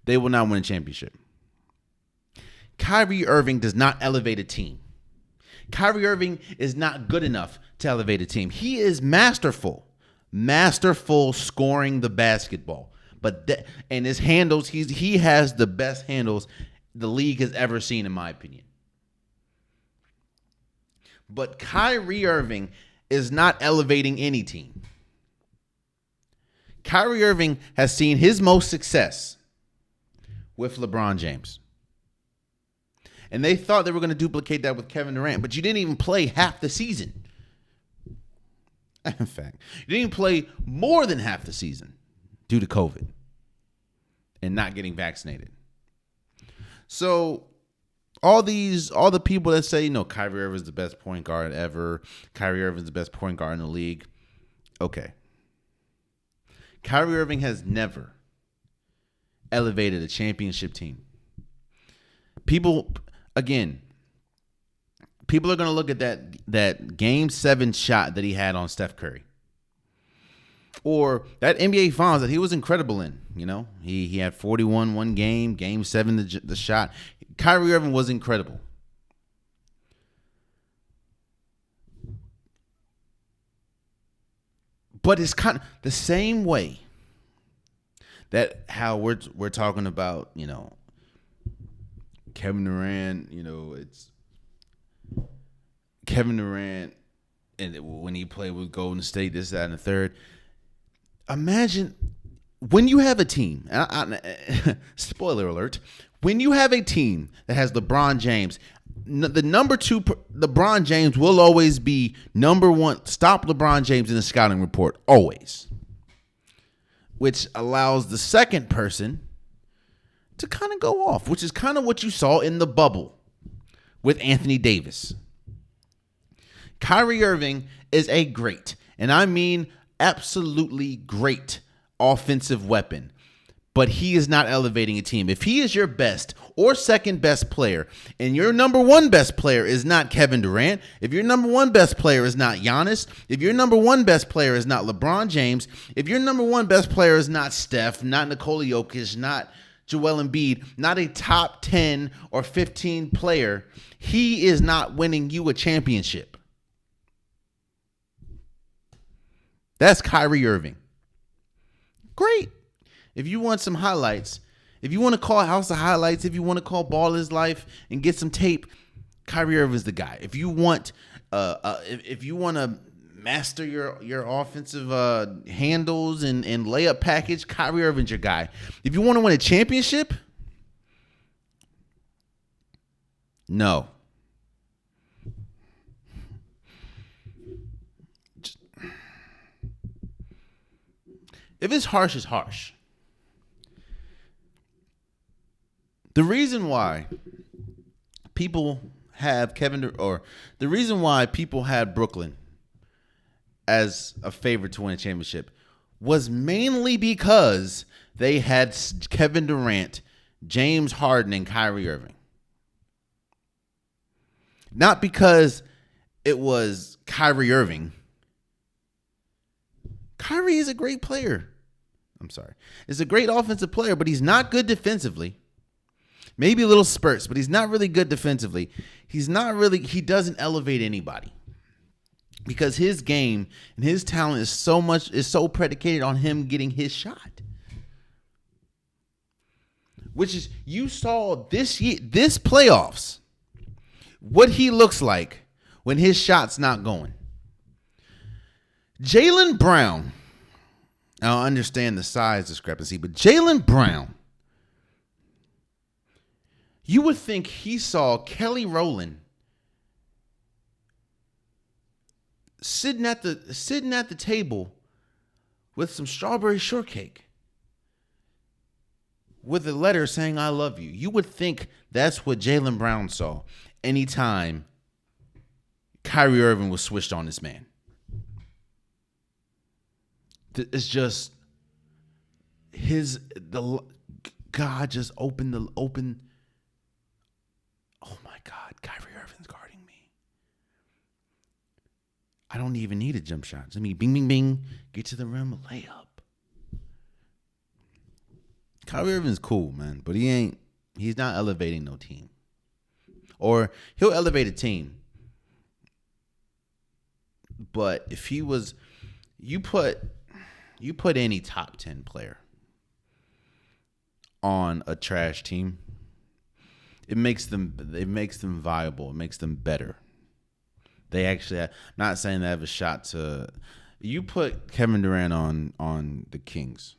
Speaker 1: They will not win a championship. Kyrie Irving does not elevate a team. Kyrie Irving is not good enough to elevate a team. He is masterful scoring the basketball. And his handles, he has the best handles the league has ever seen, in my opinion. But Kyrie Irving is not elevating any team. Kyrie Irving has seen his most success with LeBron James. And they thought they were going to duplicate that with Kevin Durant, but you didn't even play half the season. In fact, you didn't even play more than half the season due to COVID and not getting vaccinated. So all the people that say, Kyrie Irving is the best point guard ever. Kyrie Irving is the best point guard in the league. Okay. Kyrie Irving has never elevated a championship team. People are going to look at that Game 7 shot that he had on Steph Curry. Or that NBA Finals that he was incredible in. He had 41 one game, Game 7 the shot. Kyrie Irving was incredible. But it's kind of the same way that how we're talking about, Kevin Durant, it's Kevin Durant and when he played with Golden State, this, that, and the third. Imagine when you have a team, spoiler alert, when you have a team that has LeBron James, the number 2 LeBron James will always be number 1. Stop LeBron James in the scouting report, always. Which allows the second person to kind of go off, which is kind of what you saw in the bubble with Anthony Davis. Kyrie Irving is a great, and I mean absolutely great offensive weapon. But he is not elevating a team. If he is your best or second best player, and your number 1 best player is not Kevin Durant, if your number 1 best player is not Giannis, if your number 1 best player is not LeBron James, if your number 1 best player is not Steph, not Nikola Jokic, not Joel Embiid, not a top 10 or 15 player, he is not winning you a championship. That's Kyrie Irving. Great. If you want some highlights, if you want to call House of Highlights, if you want to call Ball Is Life and get some tape, Kyrie Irving is the guy. If you want, if you want to master your offensive handles and layup package, Kyrie Irving's your guy. If you want to win a championship, no. If it's harsh, it's harsh. The reason why people have the reason why people had Brooklyn as a favorite to win a championship was mainly because they had Kevin Durant, James Harden, and Kyrie Irving. Not because it was Kyrie Irving. Kyrie is a great player. I'm sorry. He's a great offensive player, but he's not good defensively. Maybe a little spurts, but he's not really good defensively. He doesn't elevate anybody. Because his game and his talent is so predicated on him getting his shot. Which is, you saw this playoffs, what he looks like when his shot's not going. Jaylen Brown, I don't understand the size discrepancy, but Jaylen Brown, you would think he saw Kelly Rowland sitting at the table with some strawberry shortcake with a letter saying "I love you." You would think that's what Jaylen Brown saw anytime Kyrie Irving was switched on this man. It's just God just opened. Oh my God, Kyrie Irving's guarding me. I don't even need a jump shot. I mean, bing, bing, bing, get to the rim, layup. Kyrie Irving's cool, man, but he's not elevating no team. Or he'll elevate a team. But if he was, you put any top 10 player on a trash team, it makes them viable. It makes them better. They actually have, not saying they have a shot to. You put Kevin Durant on the Kings.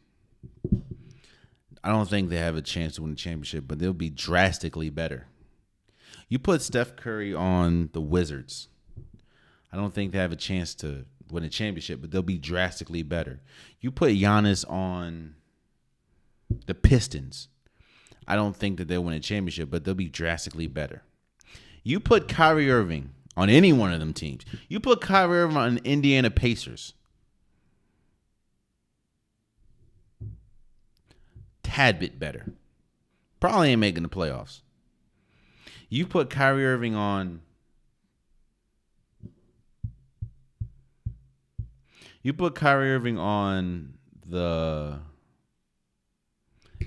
Speaker 1: I don't think they have a chance to win the championship, but they'll be drastically better. You put Steph Curry on the Wizards. I don't think they have a chance to win a championship, but they'll be drastically better. You put Giannis on the Pistons. I don't think that they'll win a championship, but they'll be drastically better. You put Kyrie Irving on any one of them teams. You put Kyrie Irving on Indiana Pacers. Tad bit better. Probably ain't making the playoffs. You put Kyrie Irving on the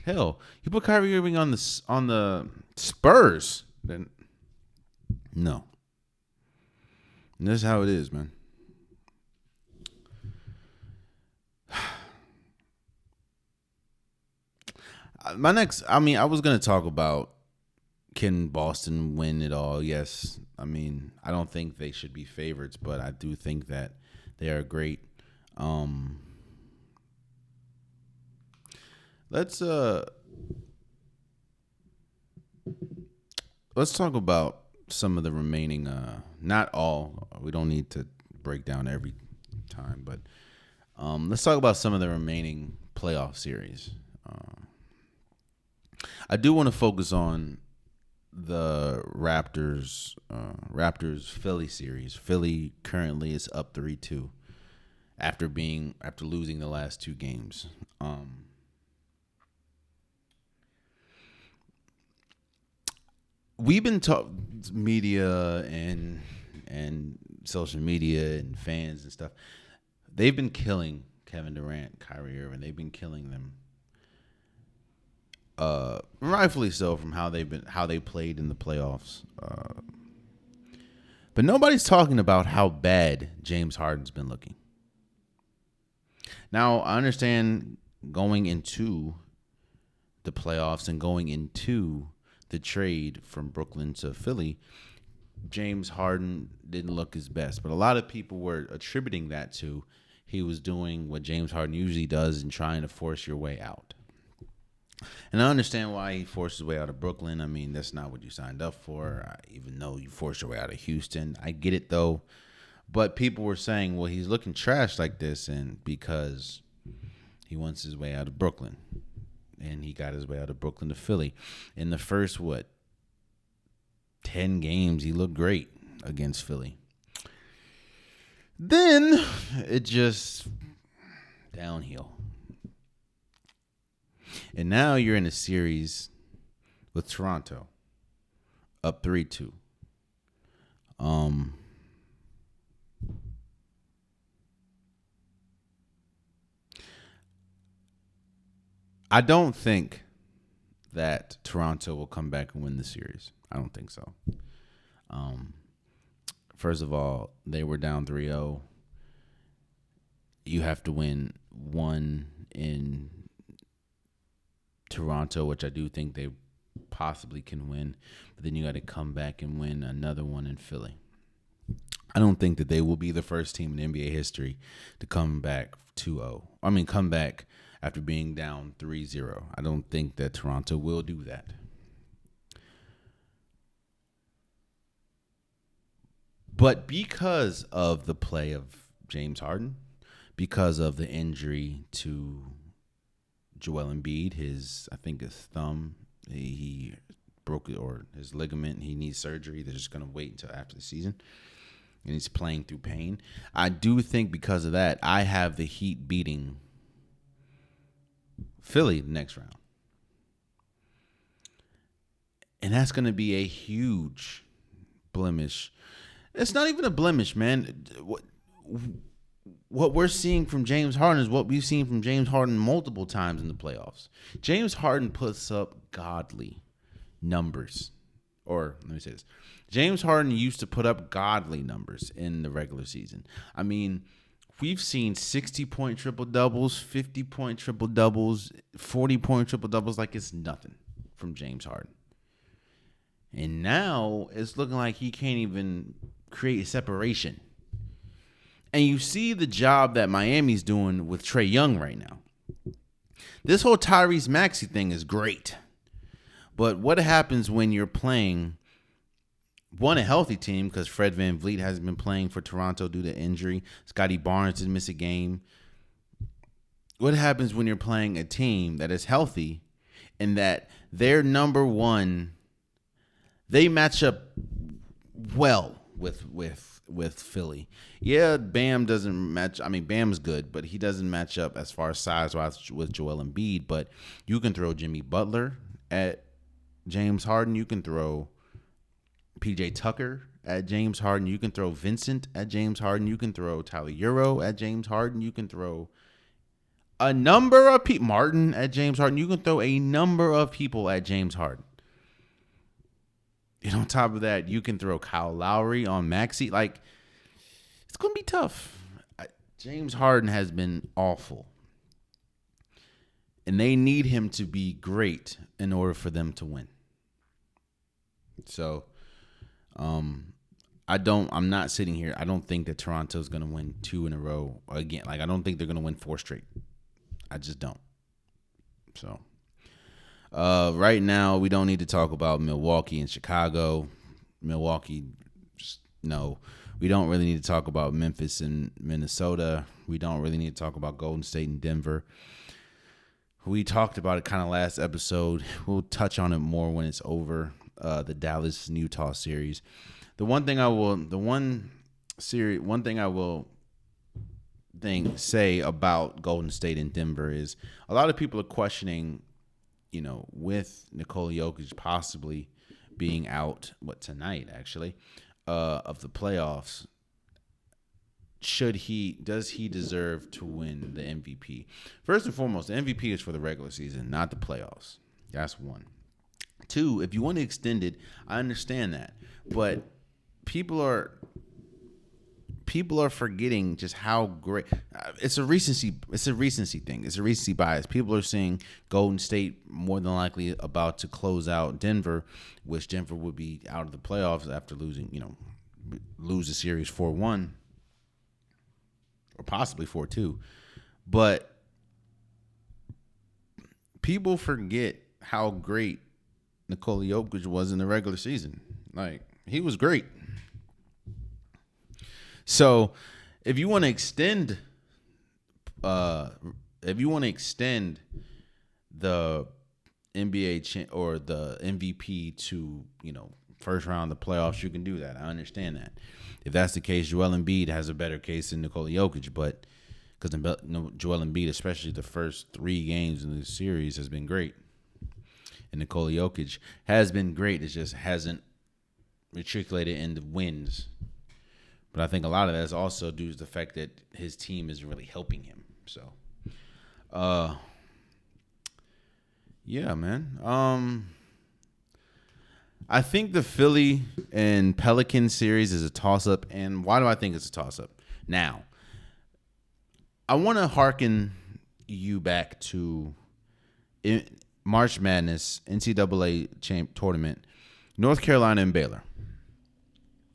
Speaker 1: hell. You put Kyrie Irving on the Spurs, then no. And this is how it is, man. I was gonna talk about, can Boston win it all? Yes. I mean, I don't think they should be favorites, but I do think that they are great. Let's talk about some of the remaining, not all. We don't need to break down every time, but let's talk about some of the remaining playoff series. I do want to focus on the Raptors Philly series. Philly currently is up 3-2 after losing the last two games. We've been media and social media and fans and stuff. They've been killing Kevin Durant, Kyrie Irving. They've been killing them. Rightfully so, from how they played in the playoffs. But nobody's talking about how bad James Harden's been looking. Now, I understand going into the playoffs and going into the trade from Brooklyn to Philly, James Harden didn't look his best. But a lot of people were attributing that to he was doing what James Harden usually does and trying to force your way out. And I understand why he forced his way out of Brooklyn. I mean, that's not what you signed up for, even though you forced your way out of Houston. I get it, though. But people were saying, well, he's looking trash like this and because he wants his way out of Brooklyn. And he got his way out of Brooklyn to Philly. In the first, 10 games, he looked great against Philly. Then it just downhill. And now you're in a series with Toronto, up 3-2. I don't think that Toronto will come back and win the series. I don't think so. First of all, they were down 3-0. You have to win one in Toronto, which I do think they possibly can win. But then you got to come back and win another one in Philly. I don't think that they will be the first team in NBA history to come back 2-0. I mean, come back after being down 3-0. I don't think that Toronto will do that. But because of the play of James Harden, because of the injury to Joel Embiid, his thumb, he broke it, or his ligament, he needs surgery. They're just going to wait until after the season. And he's playing through pain. I do think because of that, I have the Heat beating Philly the next round. And that's going to be a huge blemish. It's not even a blemish, man. What we're seeing from James Harden is what we've seen from James Harden multiple times in the playoffs. James Harden puts up godly numbers. Or let me say this. James Harden used to put up godly numbers in the regular season. I mean, we've seen 60-point triple-doubles, 50-point triple-doubles, 40-point triple-doubles like it's nothing from James Harden. And now it's looking like he can't even create a separation. And you see the job that Miami's doing with Trae Young right now. This whole Tyrese Maxey thing is great. But what happens when you're playing, a healthy team, because Fred VanVleet hasn't been playing for Toronto due to injury. Scotty Barnes didn't miss a game. What happens when you're playing a team that is healthy and that their number one, they match up well with Philly? Yeah, Bam doesn't match. I mean, Bam's good, but he doesn't match up as far as size-wise with Joel Embiid. But you can throw Jimmy Butler at James Harden. You can throw PJ Tucker at James Harden. You can throw Vincent at James Harden. You can throw Tyler Hero at James Harden. You can throw a number of people. Martin at James Harden. You can throw a number of people at James Harden. And on top of that, you can throw Kyle Lowry on Maxey. Like, it's going to be tough. James Harden has been awful. And they need him to be great in order for them to win. So, I'm not sitting here. I don't think that Toronto's going to win 2 in a row again. Like, I don't think they're going to win 4 straight. I just don't. So, right now, we don't need to talk about Milwaukee and Chicago. Milwaukee, no. We don't really need to talk about Memphis and Minnesota. We don't really need to talk about Golden State and Denver. We talked about it kind of last episode. We'll touch on it more when it's over. The Dallas and Utah series. The one thing I will say about Golden State and Denver is a lot of people are questioning, with Nikola Jokic possibly being out, tonight actually, of the playoffs, does he deserve to win the MVP? First and foremost, the MVP is for the regular season, not the playoffs. That's one. 2, if you want to extend it, I understand that. But people are people are forgetting just how great. It's a recency thing. It's a recency bias. People are seeing Golden State more than likely about to close out Denver, which Denver would be out of the playoffs after lose the series 4-1 or possibly 4-2. But people forget how great Nikola Jokic was in the regular season. Like, he was great. So, if you want to extend the NBA or the MVP to, first round of the playoffs, you can do that. I understand that. If that's the case, Joel Embiid has a better case than Nikola Jokic, but because Joel Embiid, especially the first 3 games in the series, has been great. And Nikola Jokic has been great. It just hasn't matriculated into wins. But I think a lot of that is also due to the fact that his team isn't really helping him. So, yeah, man. I think the Philly and Pelican series is a toss-up. And why do I think it's a toss-up? Now, I want to hearken you back to March Madness, NCAA tournament, North Carolina and Baylor.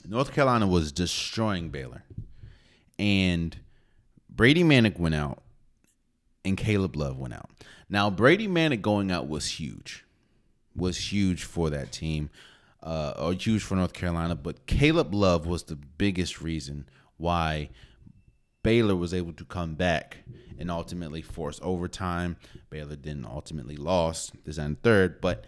Speaker 1: North Carolina was destroying Baylor. And Brady Manick went out and Caleb Love went out. Now, Brady Manick going out was huge. Was huge for that team, or huge for North Carolina. But Caleb Love was the biggest reason why Baylor was able to come back and ultimately force overtime. Baylor then ultimately lost this and third, but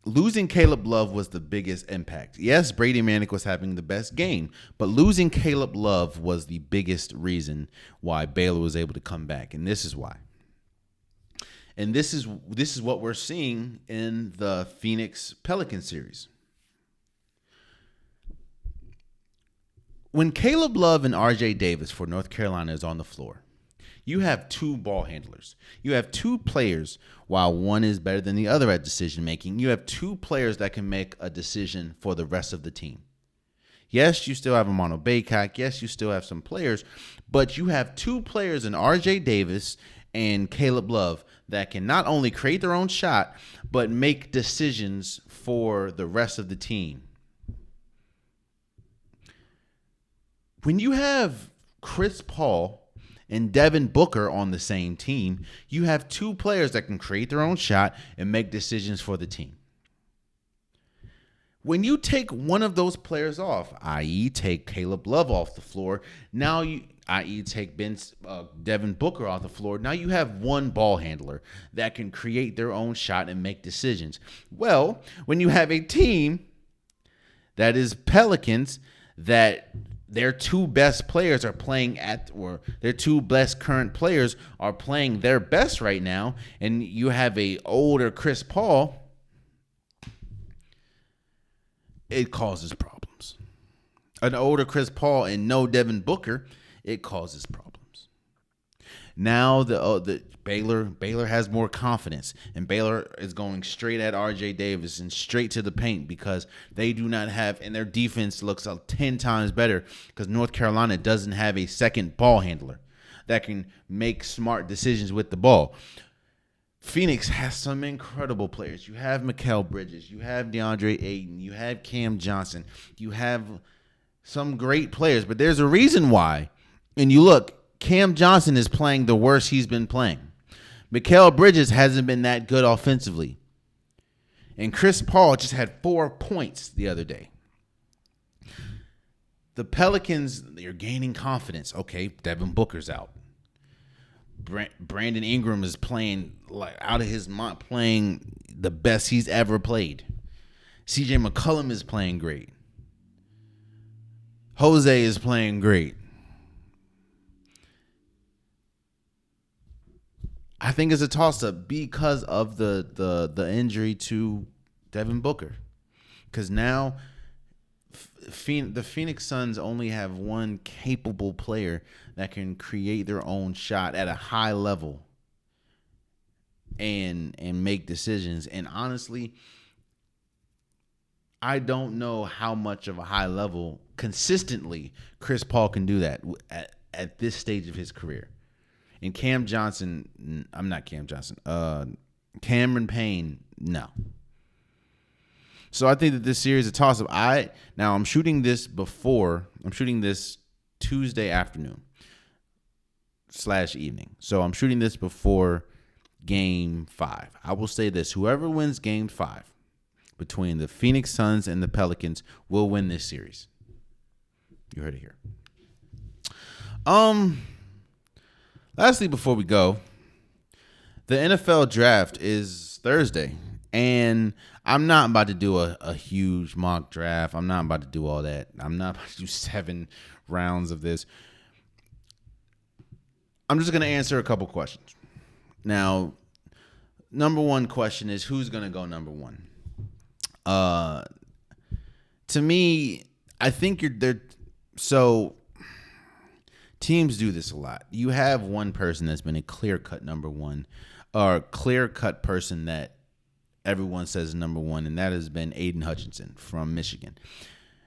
Speaker 1: losing Caleb Love was the biggest impact. Yes, Brady Manick was having the best game, but losing Caleb Love was the biggest reason why Baylor was able to come back, and this is why. And this is what we're seeing in the Phoenix Pelican series. When Caleb Love and RJ Davis for North Carolina is on the floor, you have 2 ball handlers. You have 2 players, while one is better than the other at decision making. You have 2 players that can make a decision for the rest of the team. Yes, you still have Amano Baycock. Yes, you still have some players, but you have 2 players in RJ Davis and Caleb Love that can not only create their own shot, but make decisions for the rest of the team. When you have Chris Paul and Devin Booker on the same team, you have 2 players that can create their own shot and make decisions for the team. When you take one of those players off, i.e. take Caleb Love off the floor, now i.e. take Devin Booker off the floor, now you have one ball handler that can create their own shot and make decisions. Well, when you have a team that is Pelicans that their 2 best players are playing or their 2 best current players are playing their best right now, and you have a older Chris Paul, it causes problems. An older Chris Paul and no Devin Booker, it causes problems. Now the Baylor has more confidence, and Baylor is going straight at RJ Davis and straight to the paint because they do not have, and their defense looks 10 times better because North Carolina doesn't have a second ball handler that can make smart decisions with the ball. Phoenix has some incredible players. You have Mikal Bridges, you have DeAndre Ayton, you have Cam Johnson, you have some great players, but there's a reason why. And you look, Cam Johnson is playing the worst he's been playing. Mikal Bridges hasn't been that good offensively. And Chris Paul just had 4 points the other day. The Pelicans, they're gaining confidence. Okay, Devin Booker's out. Brandon Ingram is playing like out of his mind, playing the best he's ever played. CJ McCollum is playing great. Jose is playing great. I think it's a toss-up because of the injury to Devin Booker. Because now the Phoenix Suns only have one capable player that can create their own shot at a high level and make decisions. And honestly, I don't know how much of a high level consistently Chris Paul can do that at this stage of his career. And Cameron Payne, no. So I think that this series is a toss-up. I'm shooting this Tuesday afternoon / evening. So I'm shooting this before Game 5. I will say this: whoever wins Game 5 between the Phoenix Suns and the Pelicans will win this series. You heard it here. Lastly, before we go, the NFL draft is Thursday, and I'm not about to do a huge mock draft. I'm not about to do all that. I'm not about to do 7 rounds of this. I'm just going to answer a couple questions. Now, number one question is, who's going to go number 1? To me, I think so teams do this a lot. You have one person that's been a clear-cut number 1, or clear-cut person that everyone says is number 1, and that has been Aiden Hutchinson from Michigan.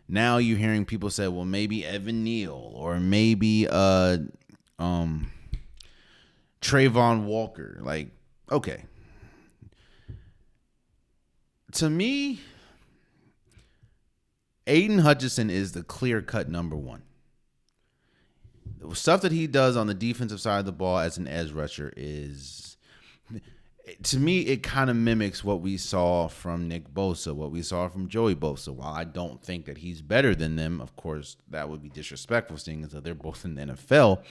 Speaker 1: Now you're hearing people say, well, maybe Evan Neal, or maybe Trayvon Walker. Like, okay. To me, Aiden Hutchinson is the clear-cut number 1. The stuff that he does on the defensive side of the ball as an edge rusher is, to me, it kind of mimics what we saw from Nick Bosa, what we saw from Joey Bosa. While I don't think that he's better than them, of course, that would be disrespectful, seeing as though they're both in the NFL.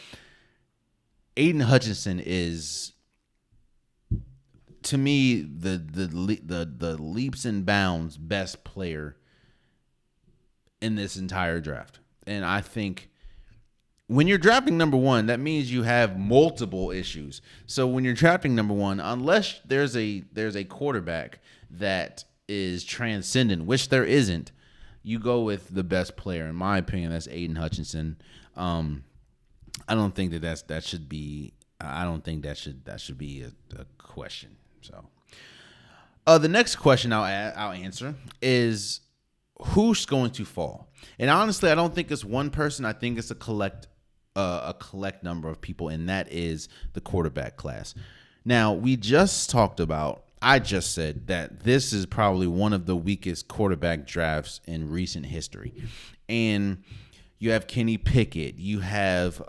Speaker 1: Aiden Hutchinson is, to me, the leaps and bounds best player in this entire draft. And I think when you're drafting number 1, that means you have multiple issues. So when you're drafting number 1, unless there's a quarterback that is transcendent, which there isn't, you go with the best player. In my opinion, that's Aiden Hutchinson. I don't think that should be a question. So, the next question I'll answer is, who's going to fall? And honestly, I don't think it's one person. I think it's a collect number of people, and that is the quarterback class. Now, I just said that this is probably one of the weakest quarterback drafts in recent history. And you have Kenny Pickett, you have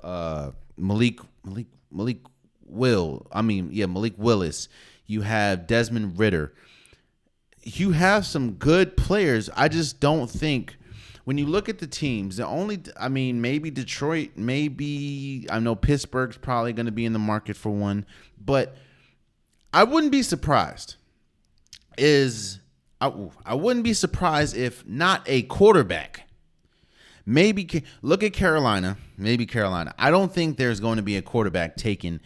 Speaker 1: Malik Willis, you have Desmond Ridder. You have some good players. I just don't think, when you look at the teams, maybe Detroit, I know Pittsburgh's probably going to be in the market for one, but I wouldn't be surprised. I wouldn't be surprised if not a quarterback. Maybe look at Carolina. Maybe Carolina. I don't think there's going to be a quarterback taken.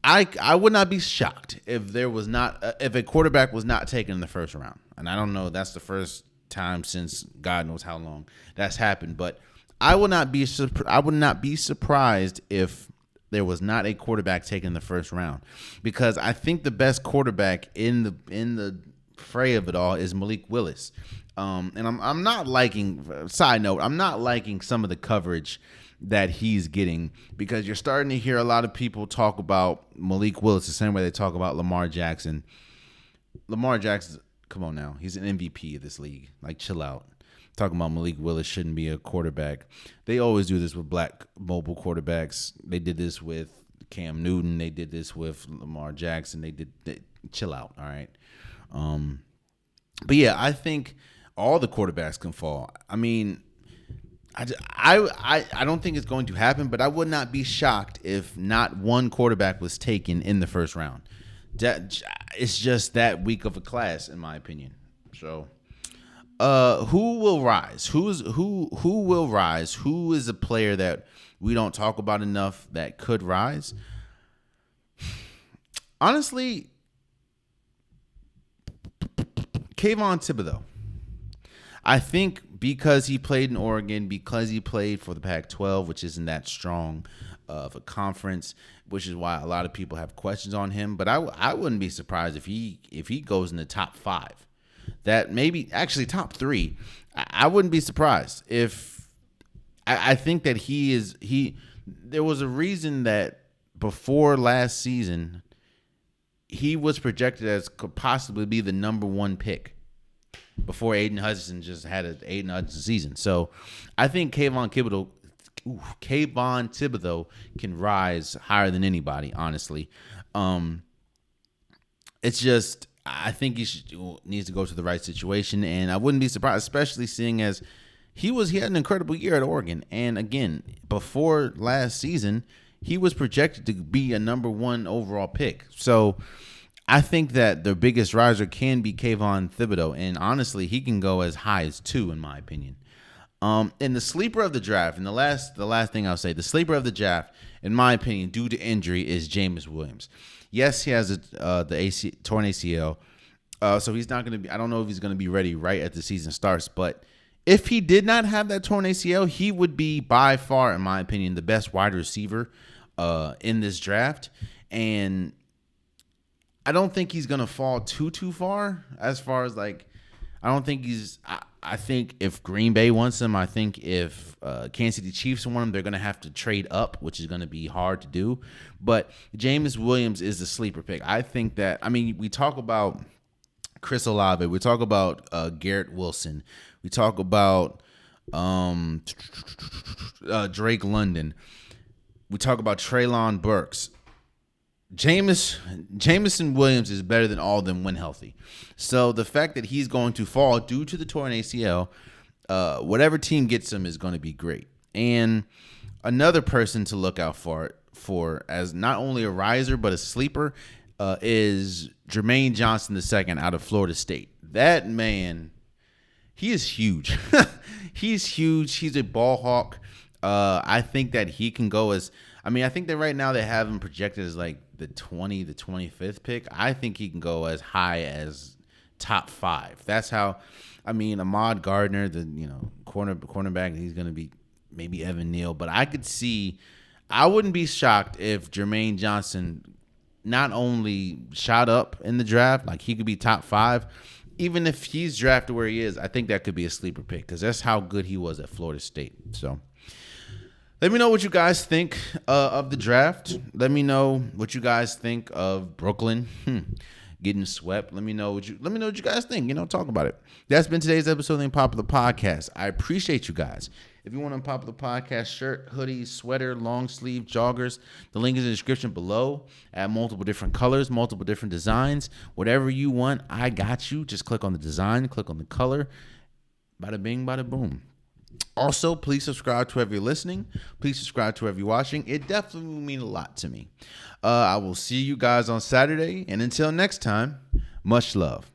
Speaker 1: I would not be shocked if a quarterback was not taken in the first round. And I don't know, that's the first time since God knows how long that's happened. But I would not be surprised if there was not a quarterback taken in the first round, because I think the best quarterback in the fray of it all is Malik Willis. And I'm not liking. Side note, I'm not liking some of the coverage that he's getting, because you're starting to hear a lot of people talk about Malik Willis the same way they talk about Lamar Jackson. Lamar Jackson, come on now, he's an MVP of this league. Like, chill out. Talking about Malik Willis shouldn't be a quarterback. They always do this with black mobile quarterbacks. They did this with Cam Newton. They did this with Lamar Jackson. Chill out, all right? But yeah, I think all the quarterbacks can fall. I mean, I don't think it's going to happen, but I would not be shocked if not one quarterback was taken in the first round. It's just that weak of a class, in my opinion. So, who will rise? Who will rise? Who is a player that we don't talk about enough that could rise? Honestly, Kayvon Thibodeau. I think because he played in Oregon, because he played for the Pac-12, which isn't that strong of a conference, which is why a lot of people have questions on him. But I wouldn't be surprised if he goes in the top 5. that maybe actually top 3. I wouldn't be surprised if I think that there was a reason that before last season he was projected as could possibly be the number 1 pick before Aiden Hutchinson just had an Aiden Hutchinson season. So I think Kayvon Thibodeau can rise higher than anybody, honestly. It's just I think he needs to go to the right situation, and I wouldn't be surprised, especially seeing as he had an incredible year at Oregon. And again, before last season, he was projected to be a number 1 overall pick. So I think that the biggest riser can be Kayvon Thibodeau, and honestly, he can go as high as 2, in my opinion. And the sleeper of the draft, and the last thing I'll say, the sleeper of the draft, in my opinion, due to injury, is Jameis Williams. Yes, he has the torn ACL, so he's not going to be. I don't know if he's going to be ready right at the season starts. But if he did not have that torn ACL, he would be by far, in my opinion, the best wide receiver in this draft. And I don't think he's going to fall too far as like. I don't think he's. I think if Green Bay wants him, I think if Kansas City Chiefs want him, they're going to have to trade up, which is going to be hard to do. But Jameis Williams is the sleeper pick. I think that. I mean, we talk about Chris Olave, we talk about Garrett Wilson, we talk about Drake London, we talk about Treylon Burks. Jameson Williams is better than all of them when healthy. So the fact that he's going to fall due to the torn ACL, whatever team gets him is going to be great. And another person to look out for as not only a riser but a sleeper is Jermaine Johnson II out of Florida State. That man, he is huge. He's huge. He's a ball hawk. I think that he can go as. I mean, I think that right now they have him projected as like the 25th pick. I think he can go as high as top 5. That's how. I mean, Ahmad Gardner, the cornerback, he's going to be maybe Evan Neal, but I could see. I wouldn't be shocked if Jermaine Johnson not only shot up in the draft, like he could be top 5. Even if he's drafted where he is, I think that could be a sleeper pick because that's how good he was at Florida State. So. Let me know what you guys think of the draft. Let me know what you guys think of Brooklyn getting swept. Let me know what you guys think. Talk about it. That's been today's episode of the Unpopular Podcast. I appreciate you guys. If you want an Unpopular Podcast shirt, hoodie, sweater, long sleeve, joggers, the link is in the description below. At multiple different colors, multiple different designs. Whatever you want, I got you. Just click on the design, click on the color. Bada bing, bada boom. Also, please subscribe to whoever you're listening. Please subscribe to whoever you're watching. It definitely will mean a lot to me. I will see you guys on Saturday. And until next time, much love.